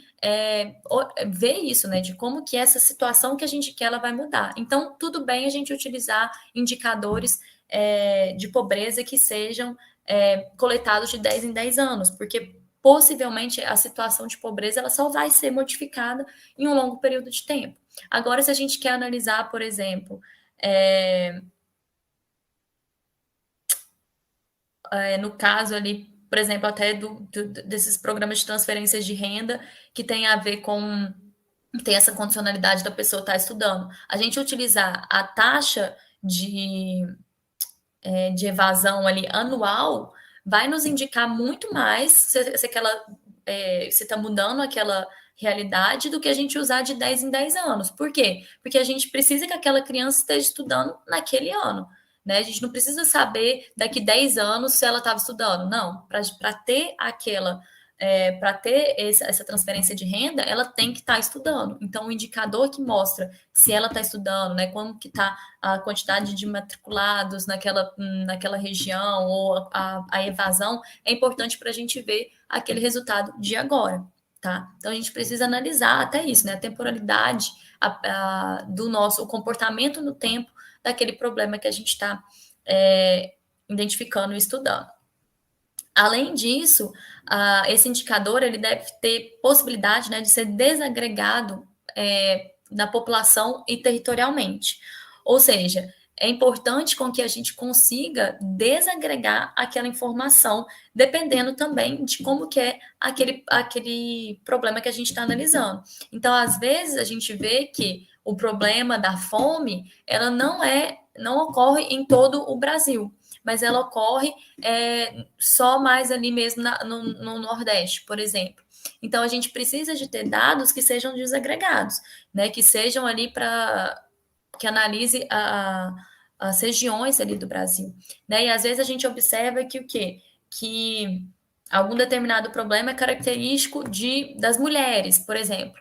ver isso, né? De como que essa situação que a gente quer ela vai mudar. Então tudo bem a gente utilizar indicadores de pobreza que sejam coletados de 10 em 10 anos, porque possivelmente a situação de pobreza ela só vai ser modificada em um longo período de tempo. Agora, se a gente quer analisar, por exemplo, no caso ali, por exemplo, até desses programas de transferência de renda que tem a ver com tem essa condicionalidade da pessoa estar estudando. A gente utilizar a taxa de evasão ali anual vai nos indicar muito mais se está mudando aquela realidade do que a gente usar de 10 em 10 anos. Por quê? Porque a gente precisa que aquela criança esteja estudando naquele ano. Né? A gente não precisa saber daqui 10 anos se ela estava estudando. Não, para ter para ter essa transferência de renda, ela tem que estar estudando. Então, o indicador que mostra se ela está estudando, né, como que está a quantidade de matriculados naquela região ou a evasão, é importante para a gente ver aquele resultado de agora, tá? Então, a gente precisa analisar até isso, né, a temporalidade do nosso o comportamento no tempo daquele problema que a gente está identificando e estudando. Além disso, esse indicador ele deve ter possibilidade, né, de ser desagregado da população e territorialmente. Ou seja, é importante com que a gente consiga desagregar aquela informação, dependendo também de como que é aquele problema que a gente está analisando. Então, às vezes, a gente vê que o problema da fome, ela não ocorre em todo o Brasil, mas ela ocorre só mais ali mesmo no Nordeste, por exemplo. Então, a gente precisa de ter dados que sejam desagregados, né? Que sejam ali para que analise as regiões ali do Brasil, né? E às vezes a gente observa que o quê? Que algum determinado problema é característico das mulheres, por exemplo,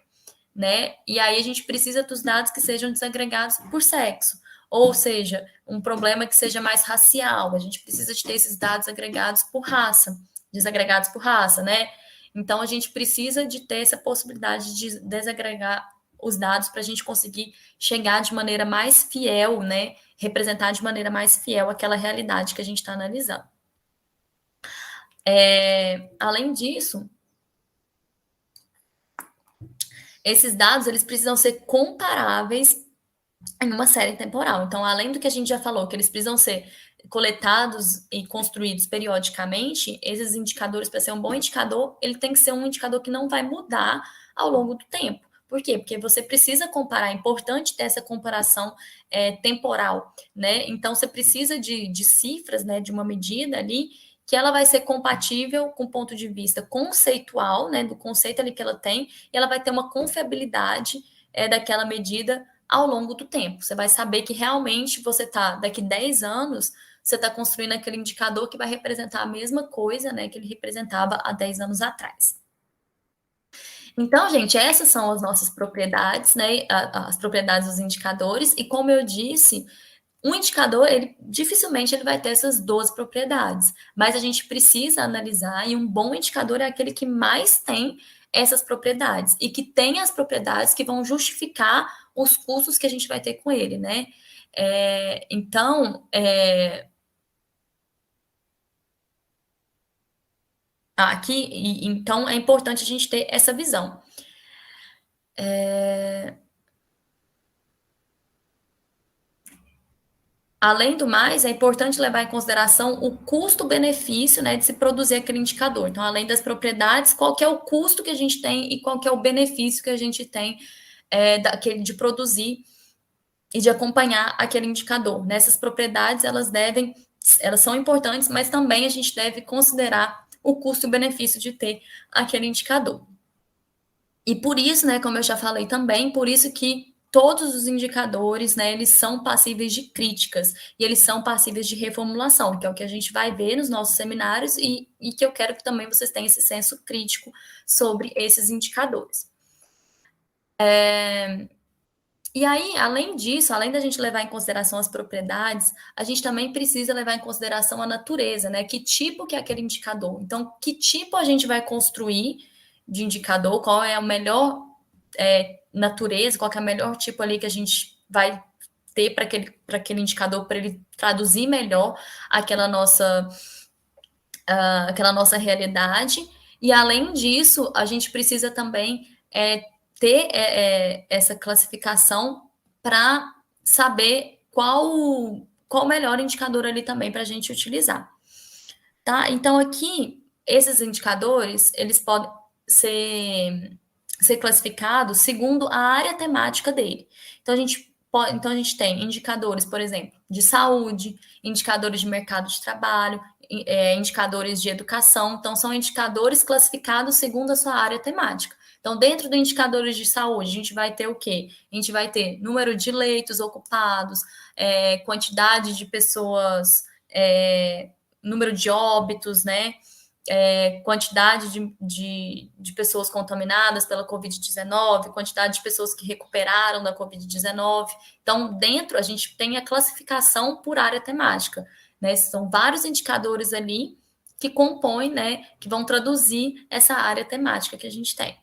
né? E aí a gente precisa dos dados que sejam desagregados por sexo, ou seja, um problema que seja mais racial, a gente precisa de ter esses dados agregados por raça, desagregados por raça, né? Então a gente precisa de ter essa possibilidade de desagregar os dados para a gente conseguir chegar de maneira mais fiel, né? Representar de maneira mais fiel aquela realidade que a gente está analisando. Além disso, esses dados eles precisam ser comparáveis em uma série temporal. Então, além do que a gente já falou, que eles precisam ser coletados e construídos periodicamente, esses indicadores, para ser um bom indicador, ele tem que ser um indicador que não vai mudar ao longo do tempo. Por quê? Porque você precisa comparar, é importante ter essa comparação temporal, né? Então, você precisa de cifras, né, de uma medida ali, que ela vai ser compatível com o ponto de vista conceitual, né, do conceito ali que ela tem, e ela vai ter uma confiabilidade daquela medida ao longo do tempo. Você vai saber que realmente você está, daqui 10 anos, você está construindo aquele indicador que vai representar a mesma coisa, né, que ele representava há 10 anos atrás. Então, gente, essas são as nossas propriedades, né, as propriedades dos indicadores, e como eu disse, um indicador, dificilmente ele vai ter essas 12 propriedades, mas a gente precisa analisar, e um bom indicador é aquele que mais tem essas propriedades, e que tem as propriedades que vão justificar os custos que a gente vai ter com ele, né? Então é importante a gente ter essa visão. Além do mais, é importante levar em consideração o custo-benefício, né, de se produzir aquele indicador. Então, além das propriedades, qual que é o custo que a gente tem e qual que é o benefício que a gente tem de produzir e de acompanhar aquele indicador. Nessas propriedades, elas são importantes, mas também a gente deve considerar o custo e benefício de ter aquele indicador. E por isso, né, como eu já falei também, por isso que todos os indicadores, né, eles são passíveis de críticas e eles são passíveis de reformulação, que é o que a gente vai ver nos nossos seminários e que eu quero que também vocês tenham esse senso crítico sobre esses indicadores. E aí, além disso, além da gente levar em consideração as propriedades, a gente também precisa levar em consideração a natureza, né? Que tipo que é aquele indicador? Então, que tipo a gente vai construir de indicador? Qual é a melhor natureza? Qual é o melhor tipo ali que a gente vai ter para aquele indicador, para ele traduzir melhor aquela nossa realidade? E além disso, a gente precisa também ter essa classificação para saber qual o melhor indicador ali também para a gente utilizar. Tá? Então, aqui, esses indicadores, eles podem ser classificados segundo a área temática dele. Então, a gente tem indicadores, por exemplo, de saúde, indicadores de mercado de trabalho, indicadores de educação. Então, são indicadores classificados segundo a sua área temática. Então, dentro dos indicadores de saúde, a gente vai ter o quê? A gente vai ter número de leitos ocupados, quantidade de pessoas, número de óbitos, né? Quantidade de pessoas contaminadas pela Covid-19, quantidade de pessoas que recuperaram da Covid-19. Então, dentro, a gente tem a classificação por área temática, né? São vários indicadores ali que compõem, né? Que vão traduzir essa área temática que a gente tem.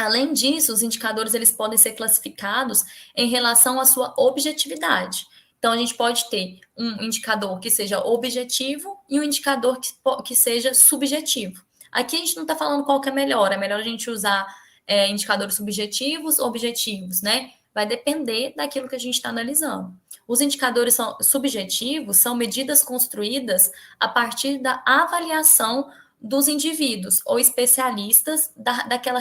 Além disso, os indicadores eles podem ser classificados em relação à sua objetividade. Então, a gente pode ter um indicador que seja objetivo e um indicador que seja subjetivo. Aqui a gente não está falando qual que é melhor a gente usar indicadores subjetivos, objetivos, né? Vai depender daquilo que a gente está analisando. Os indicadores subjetivos são medidas construídas a partir da avaliação dos indivíduos ou especialistas daquela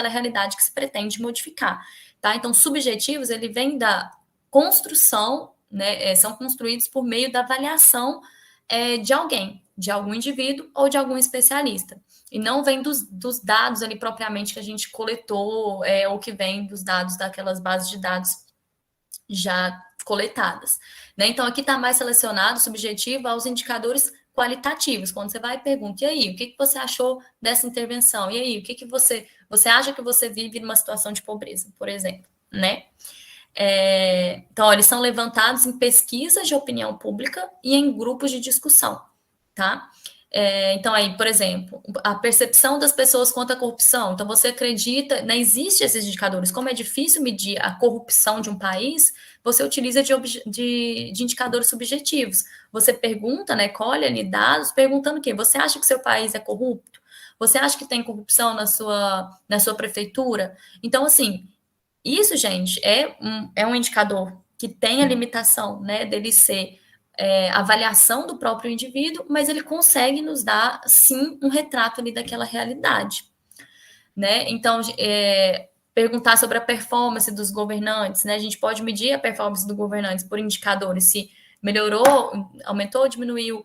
realidade que se pretende modificar. Tá? Então, subjetivos, ele vem da construção, né, são construídos por meio da avaliação de alguém, de algum indivíduo ou de algum especialista. E não vem dos dados ali propriamente que a gente coletou, ou que vem dos dados daquelas bases de dados já coletadas. Né? Então, aqui está mais selecionado, subjetivo, aos indicadores qualitativos. Quando você vai e pergunta, e aí, o que você achou dessa intervenção? E aí, o que você acha que você vive numa situação de pobreza, por exemplo, né? Então, eles são levantados em pesquisas de opinião pública e em grupos de discussão, tá? Então, aí, por exemplo, a percepção das pessoas quanto à corrupção. Então, você acredita, né, existe esses indicadores. Como é difícil medir a corrupção de um país, você utiliza de indicadores subjetivos. Você pergunta, né, colhe ali dados, perguntando o quê? Você acha que seu país é corrupto? Você acha que tem corrupção na sua prefeitura? Então, assim, isso, gente, é um indicador que tem a limitação, né, dele ser avaliação do próprio indivíduo, mas ele consegue nos dar, sim, um retrato ali daquela realidade, né? Então, perguntar sobre a performance dos governantes, né? A gente pode medir a performance dos governantes por indicadores, se melhorou, aumentou ou diminuiu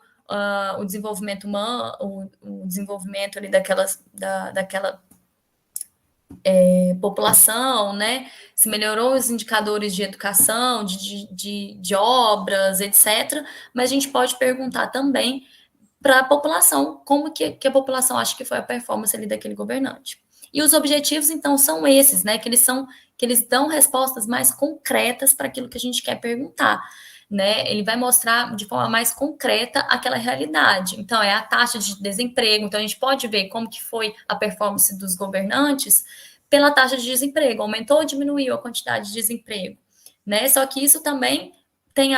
o desenvolvimento humano, o desenvolvimento ali daquela população, né? Se melhorou os indicadores de educação, de obras, etc. Mas a gente pode perguntar também para a população como que a população acha que foi a performance ali daquele governante. E os objetivos, então, são esses, né? Que eles dão respostas mais concretas para aquilo que a gente quer perguntar. Né, ele vai mostrar de forma mais concreta aquela realidade. Então, é a taxa de desemprego. Então, a gente pode ver como que foi a performance dos governantes pela taxa de desemprego. Aumentou ou diminuiu a quantidade de desemprego? Né? Só que isso também tem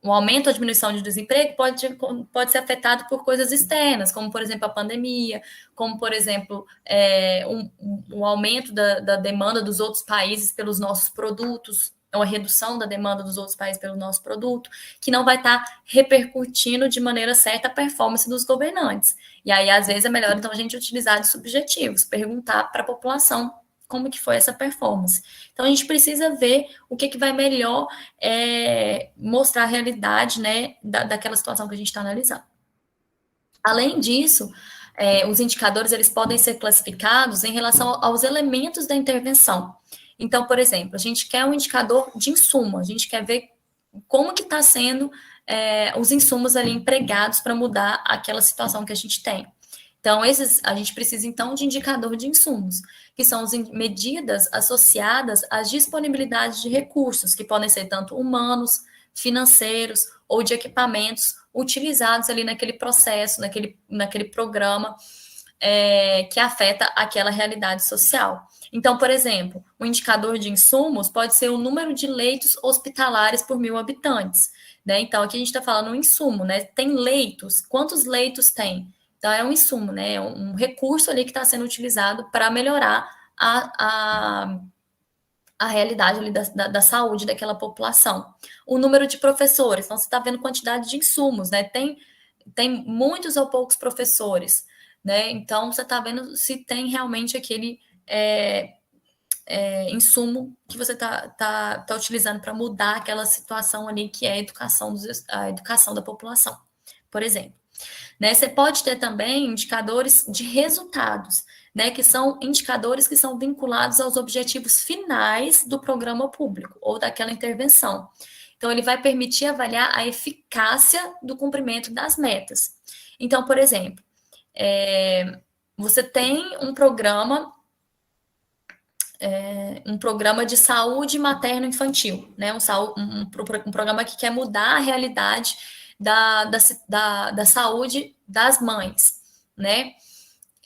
o aumento ou diminuição de desemprego pode ser afetado por coisas externas, como, por exemplo, a pandemia, como, por exemplo, um aumento da demanda dos outros países pelos nossos produtos, ou a redução da demanda dos outros países pelo nosso produto, que não vai estar repercutindo de maneira certa a performance dos governantes. E aí, às vezes, é melhor, então, a gente utilizar de subjetivos, perguntar para a população como que foi essa performance. Então, a gente precisa ver o que vai melhor mostrar a realidade, né, daquela situação que a gente está analisando. Além disso, os indicadores eles podem ser classificados em relação aos elementos da intervenção. Então, por exemplo, a gente quer um indicador de insumo, a gente quer ver como que está sendo os insumos ali empregados para mudar aquela situação que a gente tem. Então, a gente precisa, então, de indicador de insumos, que são as medidas associadas às disponibilidades de recursos, que podem ser tanto humanos, financeiros ou de equipamentos utilizados ali naquele processo, naquele programa que afeta aquela realidade social. Então, por exemplo, o indicador de insumos pode ser o número de leitos hospitalares por 1.000 habitantes. Né? Então, aqui a gente está falando um insumo, né? Tem leitos, quantos leitos tem? Então, é um insumo, né? É um recurso ali que está sendo utilizado para melhorar a realidade ali da saúde daquela população. O número de professores, então você está vendo quantidade de insumos, né? Tem muitos ou poucos professores, né? Então você está vendo se tem realmente aquele insumo que você tá utilizando para mudar aquela situação ali que é a educação da população, por exemplo. Né? Você pode ter também indicadores de resultados, né, que são indicadores que são vinculados aos objetivos finais do programa público ou daquela intervenção. Então, ele vai permitir avaliar a eficácia do cumprimento das metas. Então, por exemplo, você tem um programa de saúde materno-infantil, né? Um programa que quer mudar a realidade da saúde das mães, né?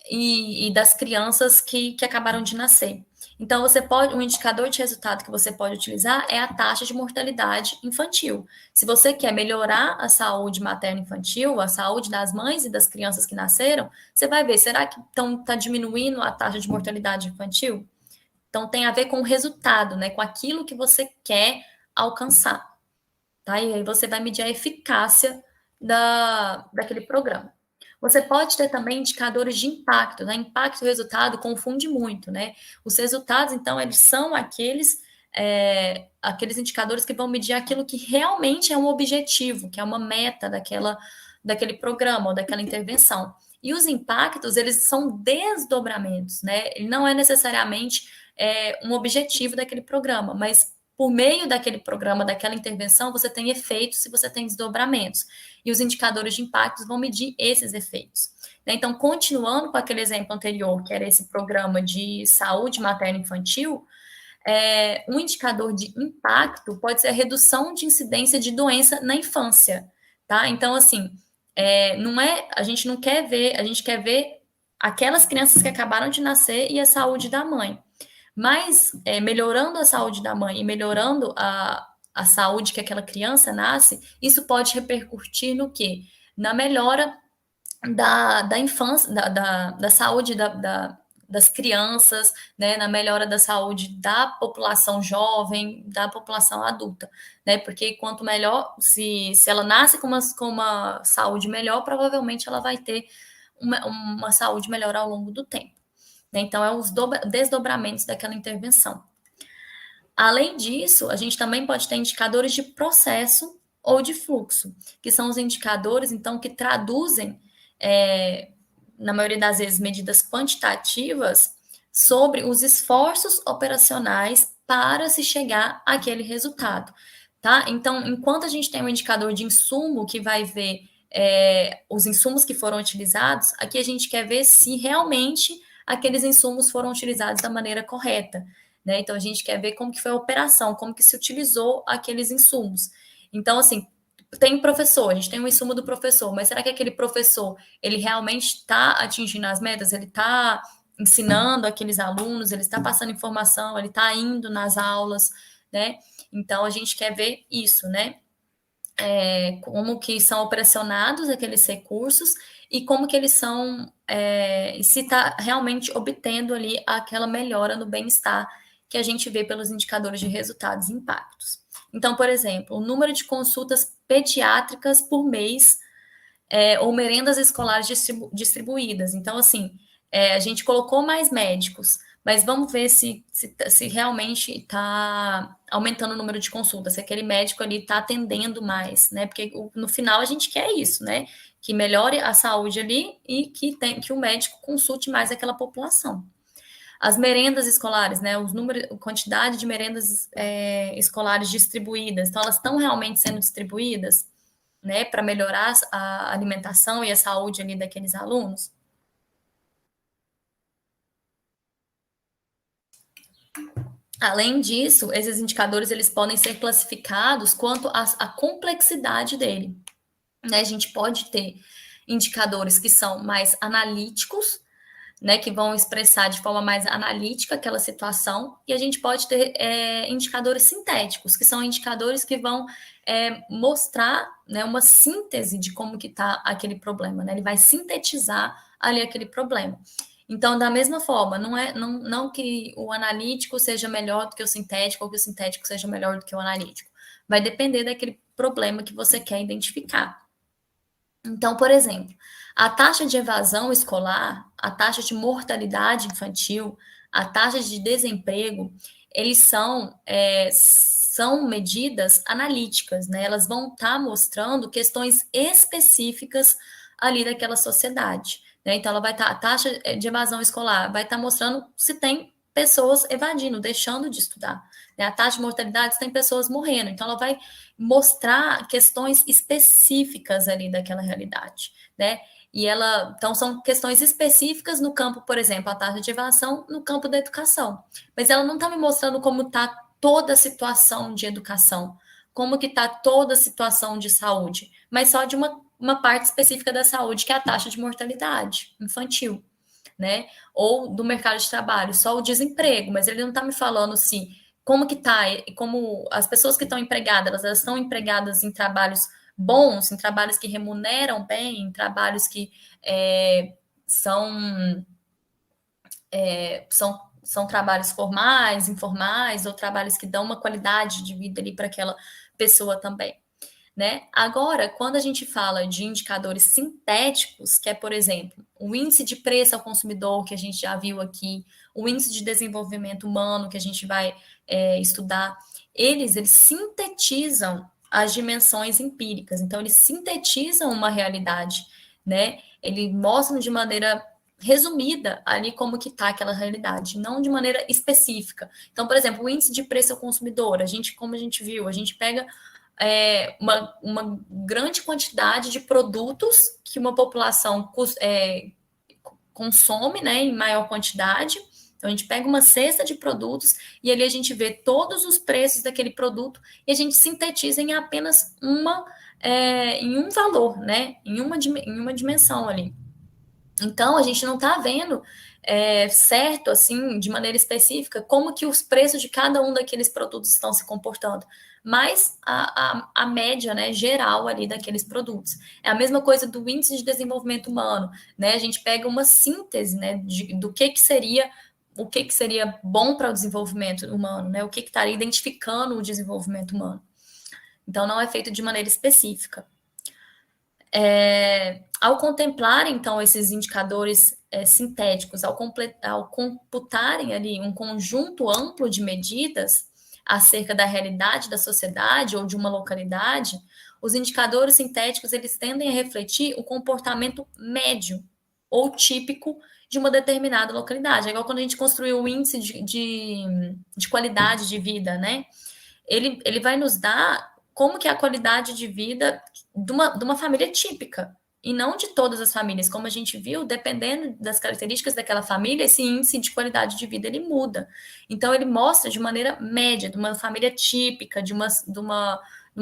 e das crianças que acabaram de nascer. Então, um indicador de resultado que você pode utilizar é a taxa de mortalidade infantil. Se você quer melhorar a saúde materno-infantil, a saúde das mães e das crianças que nasceram, você vai ver, será que está diminuindo a taxa de mortalidade infantil? Então, tem a ver com o resultado, né? Com aquilo que você quer alcançar. Tá? E aí você vai medir a eficácia daquele programa. Você pode ter também indicadores de impacto, né? Impacto e resultado confunde muito, né? Os resultados, então, eles são aqueles indicadores que vão medir aquilo que realmente é um objetivo, que é uma meta daquele programa ou daquela intervenção. E os impactos, eles são desdobramentos, né? Ele não é necessariamente um objetivo daquele programa, mas por meio daquele programa, daquela intervenção, você tem efeitos se você tem desdobramentos. E os indicadores de impactos vão medir esses efeitos. Então, continuando com aquele exemplo anterior, que era esse programa de saúde materno-infantil, um indicador de impacto pode ser a redução de incidência de doença na infância, tá? Então, assim, a gente não quer ver, a gente quer ver aquelas crianças que acabaram de nascer e a saúde da mãe. Mas, melhorando a saúde da mãe e melhorando a saúde que aquela criança nasce, isso pode repercutir no quê? Na melhora da infância, da saúde das crianças, né, na melhora da saúde da população jovem, da população adulta, né, porque quanto melhor, se ela nasce com uma saúde melhor, provavelmente ela vai ter uma saúde melhor ao longo do tempo. Né? Então, é os desdobramentos daquela intervenção. Além disso, a gente também pode ter indicadores de processo ou de fluxo, que são os indicadores, então, que traduzem, na maioria das vezes, medidas quantitativas sobre os esforços operacionais para se chegar àquele resultado. Tá? Então, enquanto a gente tem um indicador de insumo que vai ver os insumos que foram utilizados, aqui a gente quer ver se realmente aqueles insumos foram utilizados da maneira correta. Né? Então, a gente quer ver como que foi a operação, como que se utilizou aqueles insumos. Então, assim, tem professor, a gente tem um insumo do professor, mas será que aquele professor, ele realmente está atingindo as metas? Ele está ensinando aqueles alunos, ele está passando informação, ele está indo nas aulas, né? Então, a gente quer ver isso, né? Como que são operacionados aqueles recursos e como que eles são, se está realmente obtendo ali aquela melhora no bem-estar que a gente vê pelos indicadores de resultados e impactos. Então, por exemplo, o número de consultas pediátricas por mês ou merendas escolares distribuídas. Então, assim, a gente colocou mais médicos, mas vamos ver se realmente está aumentando o número de consultas, se aquele médico ali está atendendo mais, né? Porque no final a gente quer isso, né? Que melhore a saúde ali e que o médico consulte mais aquela população. As merendas escolares, né? A quantidade de merendas escolares distribuídas, então elas estão realmente sendo distribuídas, né? Para melhorar a alimentação e a saúde ali daqueles alunos. Além disso, esses indicadores eles podem ser classificados quanto à complexidade dele. Né? A gente pode ter indicadores que são mais analíticos, né, que vão expressar de forma mais analítica aquela situação, e a gente pode ter indicadores sintéticos, que são indicadores que vão mostrar, né, uma síntese de como que está aquele problema, né? Ele vai sintetizar ali aquele problema. Então, da mesma forma, não que o analítico seja melhor do que o sintético, ou que o sintético seja melhor do que o analítico. Vai depender daquele problema que você quer identificar. Então, por exemplo, a taxa de evasão escolar, a taxa de mortalidade infantil, a taxa de desemprego, eles são medidas analíticas, né? Elas vão estar mostrando questões específicas ali daquela sociedade. Né? Então, a taxa de evasão escolar vai estar mostrando se tem pessoas evadindo, deixando de estudar. Né? A taxa de mortalidade se tem pessoas morrendo. Então, ela vai mostrar questões específicas ali daquela realidade, né? Então, são questões específicas no campo, por exemplo, a taxa de evasão no campo da educação. Mas ela não está me mostrando como está toda a situação de educação, como que está toda a situação de saúde, mas só de uma parte específica da saúde, que é a taxa de mortalidade infantil. né? Ou do mercado de trabalho, só o desemprego, mas ele não está me falando se como que tá, como as pessoas que estão empregadas, elas estão empregadas em trabalhos bons, em trabalhos que remuneram bem, em trabalhos que são, são trabalhos formais, informais, ou trabalhos que dão uma qualidade de vida ali para aquela pessoa também, né? Agora, quando a gente fala de indicadores sintéticos, que é, por exemplo, o índice de preço ao consumidor, que a gente já viu aqui, o índice de desenvolvimento humano, que a gente vai estudar, eles sintetizam as dimensões empíricas, então eles sintetizam uma realidade, né? Ele mostram de maneira resumida ali como que está aquela realidade, não de maneira específica. Então, por exemplo, o índice de preço ao consumidor, como a gente viu, a gente pega uma grande quantidade de produtos que uma população consome, né, em maior quantidade. Então, a gente pega uma cesta de produtos e ali a gente vê todos os preços daquele produto e a gente sintetiza em apenas em um valor, né, em uma dimensão ali. Então, a gente não está vendo certo, assim, de maneira específica, como que os preços de cada um daqueles produtos estão se comportando, mas a média, né, geral ali daqueles produtos. É a mesma coisa do índice de desenvolvimento humano, né? A gente pega uma síntese, né, do que seria o que seria bom para o desenvolvimento humano, né? O que estaria identificando o desenvolvimento humano. Então, não é feito de maneira específica. Ao contemplar, então, esses indicadores sintéticos, ao computarem ali um conjunto amplo de medidas acerca da realidade da sociedade ou de uma localidade, os indicadores sintéticos eles tendem a refletir o comportamento médio ou típico de uma determinada localidade. É igual quando a gente construiu o índice de qualidade de vida, né? Ele vai nos dar como que é a qualidade de vida de uma família típica, e não de todas as famílias. Como a gente viu, dependendo das características daquela família, esse índice de qualidade de vida, ele muda. Então, ele mostra de maneira média, de uma família típica, de uma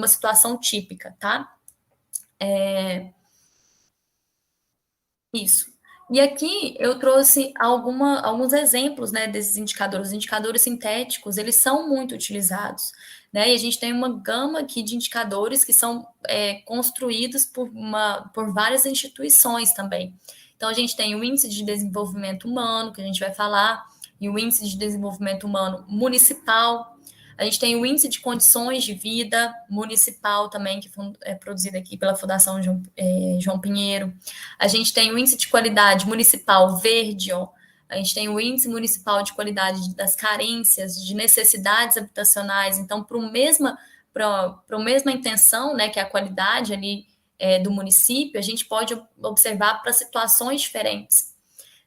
situação típica, tá? Isso. E aqui eu trouxe alguns exemplos, né, desses indicadores. Os indicadores sintéticos, eles são muito utilizados, né? E a gente tem uma gama aqui de indicadores que são construídos por várias instituições também. Então, a gente tem o Índice de Desenvolvimento Humano, que a gente vai falar, e o Índice de Desenvolvimento Humano Municipal. A gente tem o Índice de Condições de Vida Municipal também, que é produzido aqui pela Fundação João Pinheiro. A gente tem o Índice de Qualidade Municipal Verde, ó. A gente tem o Índice Municipal de Qualidade das Carências, de Necessidades Habitacionais. Então, para a mesma intenção, né, que é a qualidade ali do município, a gente pode observar para situações diferentes,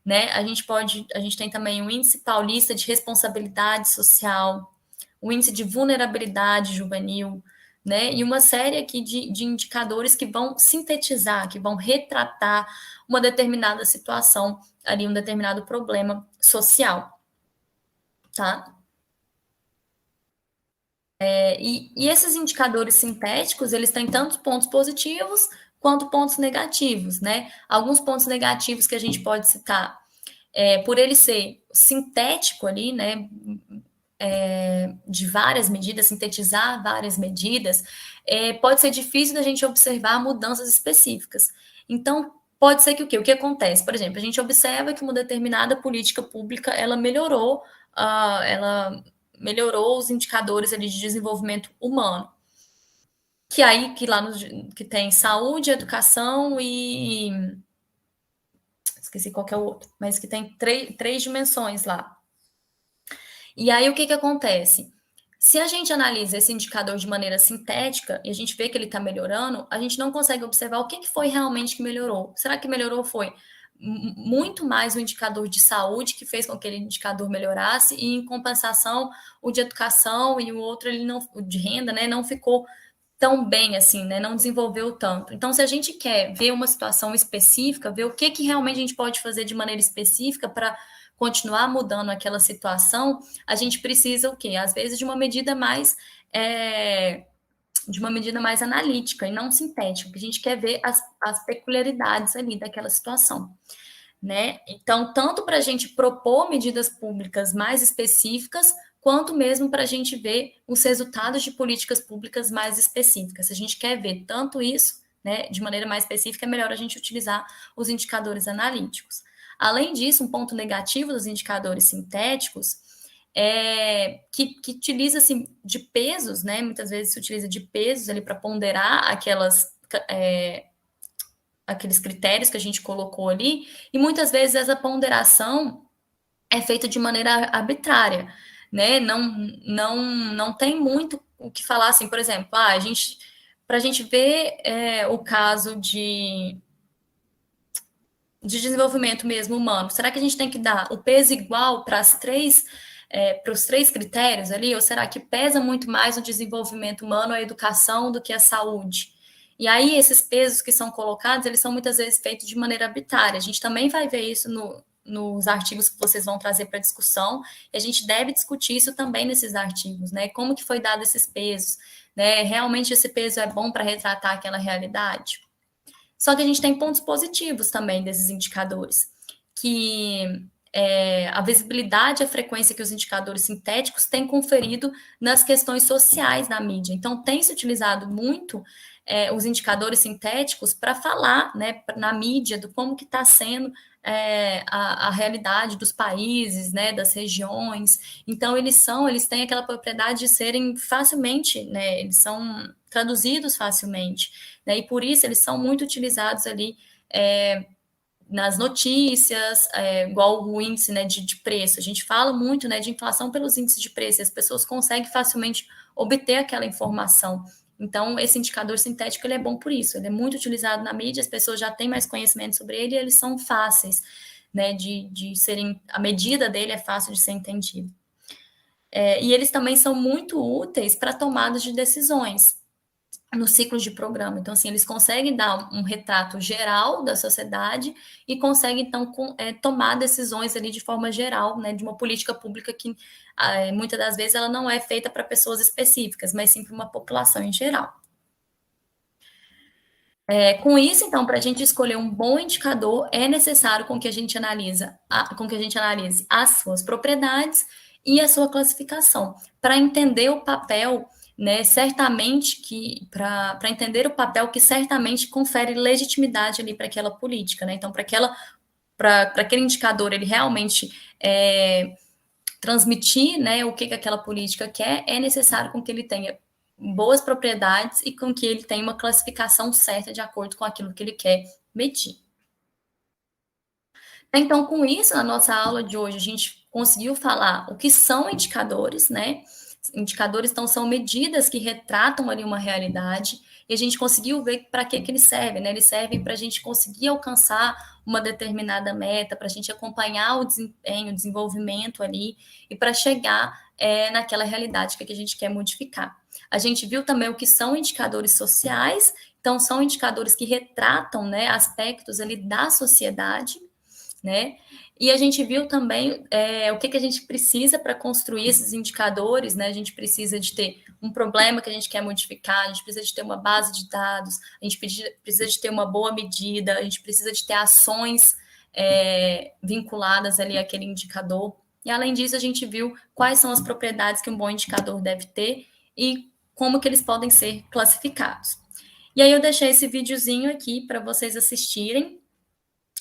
né? A gente tem também o Índice Paulista de Responsabilidade Social, o Índice de Vulnerabilidade Juvenil, né? E uma série aqui de indicadores que vão sintetizar, que vão retratar uma determinada situação, ali um determinado problema social, tá? E esses indicadores sintéticos, eles têm tantos pontos positivos quanto pontos negativos, né? Alguns pontos negativos que a gente pode citar, por ele ser sintético ali, né? De várias medidas, sintetizar várias medidas, pode ser difícil da gente observar mudanças específicas. Então, pode ser que o quê? O que acontece? Por exemplo, a gente observa que uma determinada política pública, ela melhorou os indicadores ali de desenvolvimento humano. Que lá que tem saúde, educação e esqueci qual que é o outro, mas que tem três dimensões lá. E aí o que acontece? Se a gente analisa esse indicador de maneira sintética e a gente vê que ele está melhorando, a gente não consegue observar o que foi realmente que melhorou. Será que melhorou foi muito mais o indicador de saúde que fez com que aquele indicador melhorasse e, em compensação, o de educação e o outro ele não, o de renda, né, não ficou tão bem assim, né, não desenvolveu tanto. Então, se a gente quer ver uma situação específica, ver o que realmente a gente pode fazer de maneira específica para continuar mudando aquela situação, a gente precisa o quê? Às vezes de uma medida mais analítica e não sintética, porque a gente quer ver as peculiaridades ali daquela situação. né? Então, tanto para a gente propor medidas públicas mais específicas, quanto mesmo para a gente ver os resultados de políticas públicas mais específicas. Se a gente quer ver tanto isso, né, de maneira mais específica, é melhor a gente utilizar os indicadores analíticos. Além disso, um ponto negativo dos indicadores sintéticos é que utiliza assim, de pesos, né? Muitas vezes se utiliza de pesos ali para ponderar aqueles critérios que a gente colocou ali, e muitas vezes essa ponderação é feita de maneira arbitrária, né? Não tem muito o que falar assim, por exemplo, para a gente ver o caso de desenvolvimento mesmo humano, será que a gente tem que dar o peso igual para os três critérios ali, ou será que pesa muito mais o desenvolvimento humano, a educação, do que a saúde? E aí, esses pesos que são colocados, eles são muitas vezes feitos de maneira arbitrária. A gente também vai ver isso nos artigos que vocês vão trazer para discussão, e a gente deve discutir isso também nesses artigos, né? Como que foi dado esses pesos, né? Realmente esse peso é bom para retratar aquela realidade? Só que a gente tem pontos positivos também desses indicadores, que a visibilidade e a frequência que os indicadores sintéticos têm conferido nas questões sociais da mídia. Então, tem se utilizado muito os indicadores sintéticos para falar, né, na mídia do como que está sendo a realidade dos países, né, das regiões. Então, eles têm aquela propriedade de serem facilmente, né, eles são traduzidos facilmente, né, e por isso eles são muito utilizados ali nas notícias, igual o índice, né, de preço. A gente fala muito, né, de inflação pelos índices de preço, e as pessoas conseguem facilmente obter aquela informação. Então, esse indicador sintético ele é bom por isso, ele é muito utilizado na mídia, as pessoas já têm mais conhecimento sobre ele e eles são fáceis, né, de serem, a medida dele é fácil de ser entendida. E eles também são muito úteis para tomadas de decisões no ciclo de programa. Então, assim, eles conseguem dar um retrato geral da sociedade e conseguem, então, tomar decisões ali de forma geral, né, de uma política pública que, muitas das vezes, ela não é feita para pessoas específicas, mas sim para uma população em geral. Com isso, então, para a gente escolher um bom indicador, é necessário com que a gente analise as suas propriedades e a sua classificação, para entender o papel, né, certamente que para entender o papel que certamente confere legitimidade ali para aquela política, né? Então, para aquele indicador ele realmente transmitir, né, o que aquela política quer, é necessário com que ele tenha boas propriedades e com que ele tenha uma classificação certa de acordo com aquilo que ele quer medir. Então, com isso, na nossa aula de hoje, a gente conseguiu falar o que são indicadores, né? Indicadores, então, são medidas que retratam ali uma realidade, e a gente conseguiu ver para que eles servem, né? Eles servem para a gente conseguir alcançar uma determinada meta, para a gente acompanhar o desempenho, o desenvolvimento ali, e para chegar naquela realidade que a gente quer modificar. A gente viu também o que são indicadores sociais, então, são indicadores que retratam, né, aspectos ali da sociedade, né? E a gente viu também o que a gente precisa para construir esses indicadores, né? A gente precisa de ter um problema que a gente quer modificar, a gente precisa de ter uma base de dados, a gente precisa de ter uma boa medida, a gente precisa de ter ações vinculadas ali àquele indicador. E além disso, a gente viu quais são as propriedades que um bom indicador deve ter e como que eles podem ser classificados. E aí eu deixei esse videozinho aqui para vocês assistirem.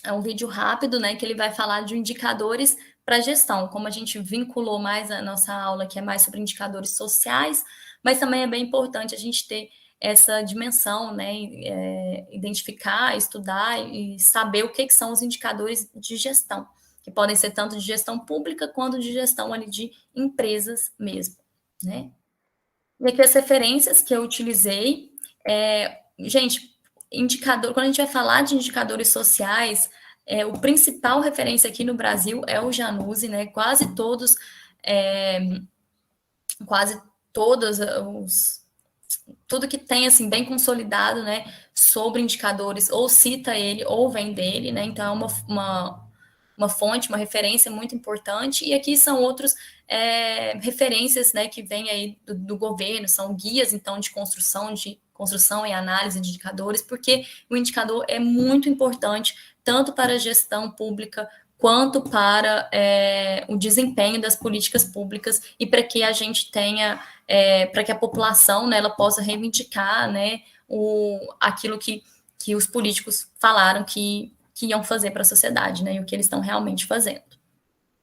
É um vídeo rápido, né, que ele vai falar de indicadores para gestão, como a gente vinculou mais a nossa aula, que é mais sobre indicadores sociais, mas também é bem importante a gente ter essa dimensão, né, identificar, estudar e saber o que são os indicadores de gestão, que podem ser tanto de gestão pública quanto de gestão ali de empresas mesmo, né. E aqui as referências que eu utilizei, gente, indicador, quando a gente vai falar de indicadores sociais, o principal referência aqui no Brasil é o Januzzi, né? Quase todos tudo que tem assim bem consolidado, né, sobre indicadores, ou cita ele ou vem dele, né? Então é uma fonte, uma referência muito importante. E aqui são outros referências, né, que vêm aí do governo, são guias então de construção e análise de indicadores, porque o indicador é muito importante tanto para a gestão pública quanto para o desempenho das políticas públicas e para que a gente tenha, para que a população, né, ela possa reivindicar, né, aquilo que os políticos falaram que iam fazer para a sociedade, né, e o que eles estão realmente fazendo.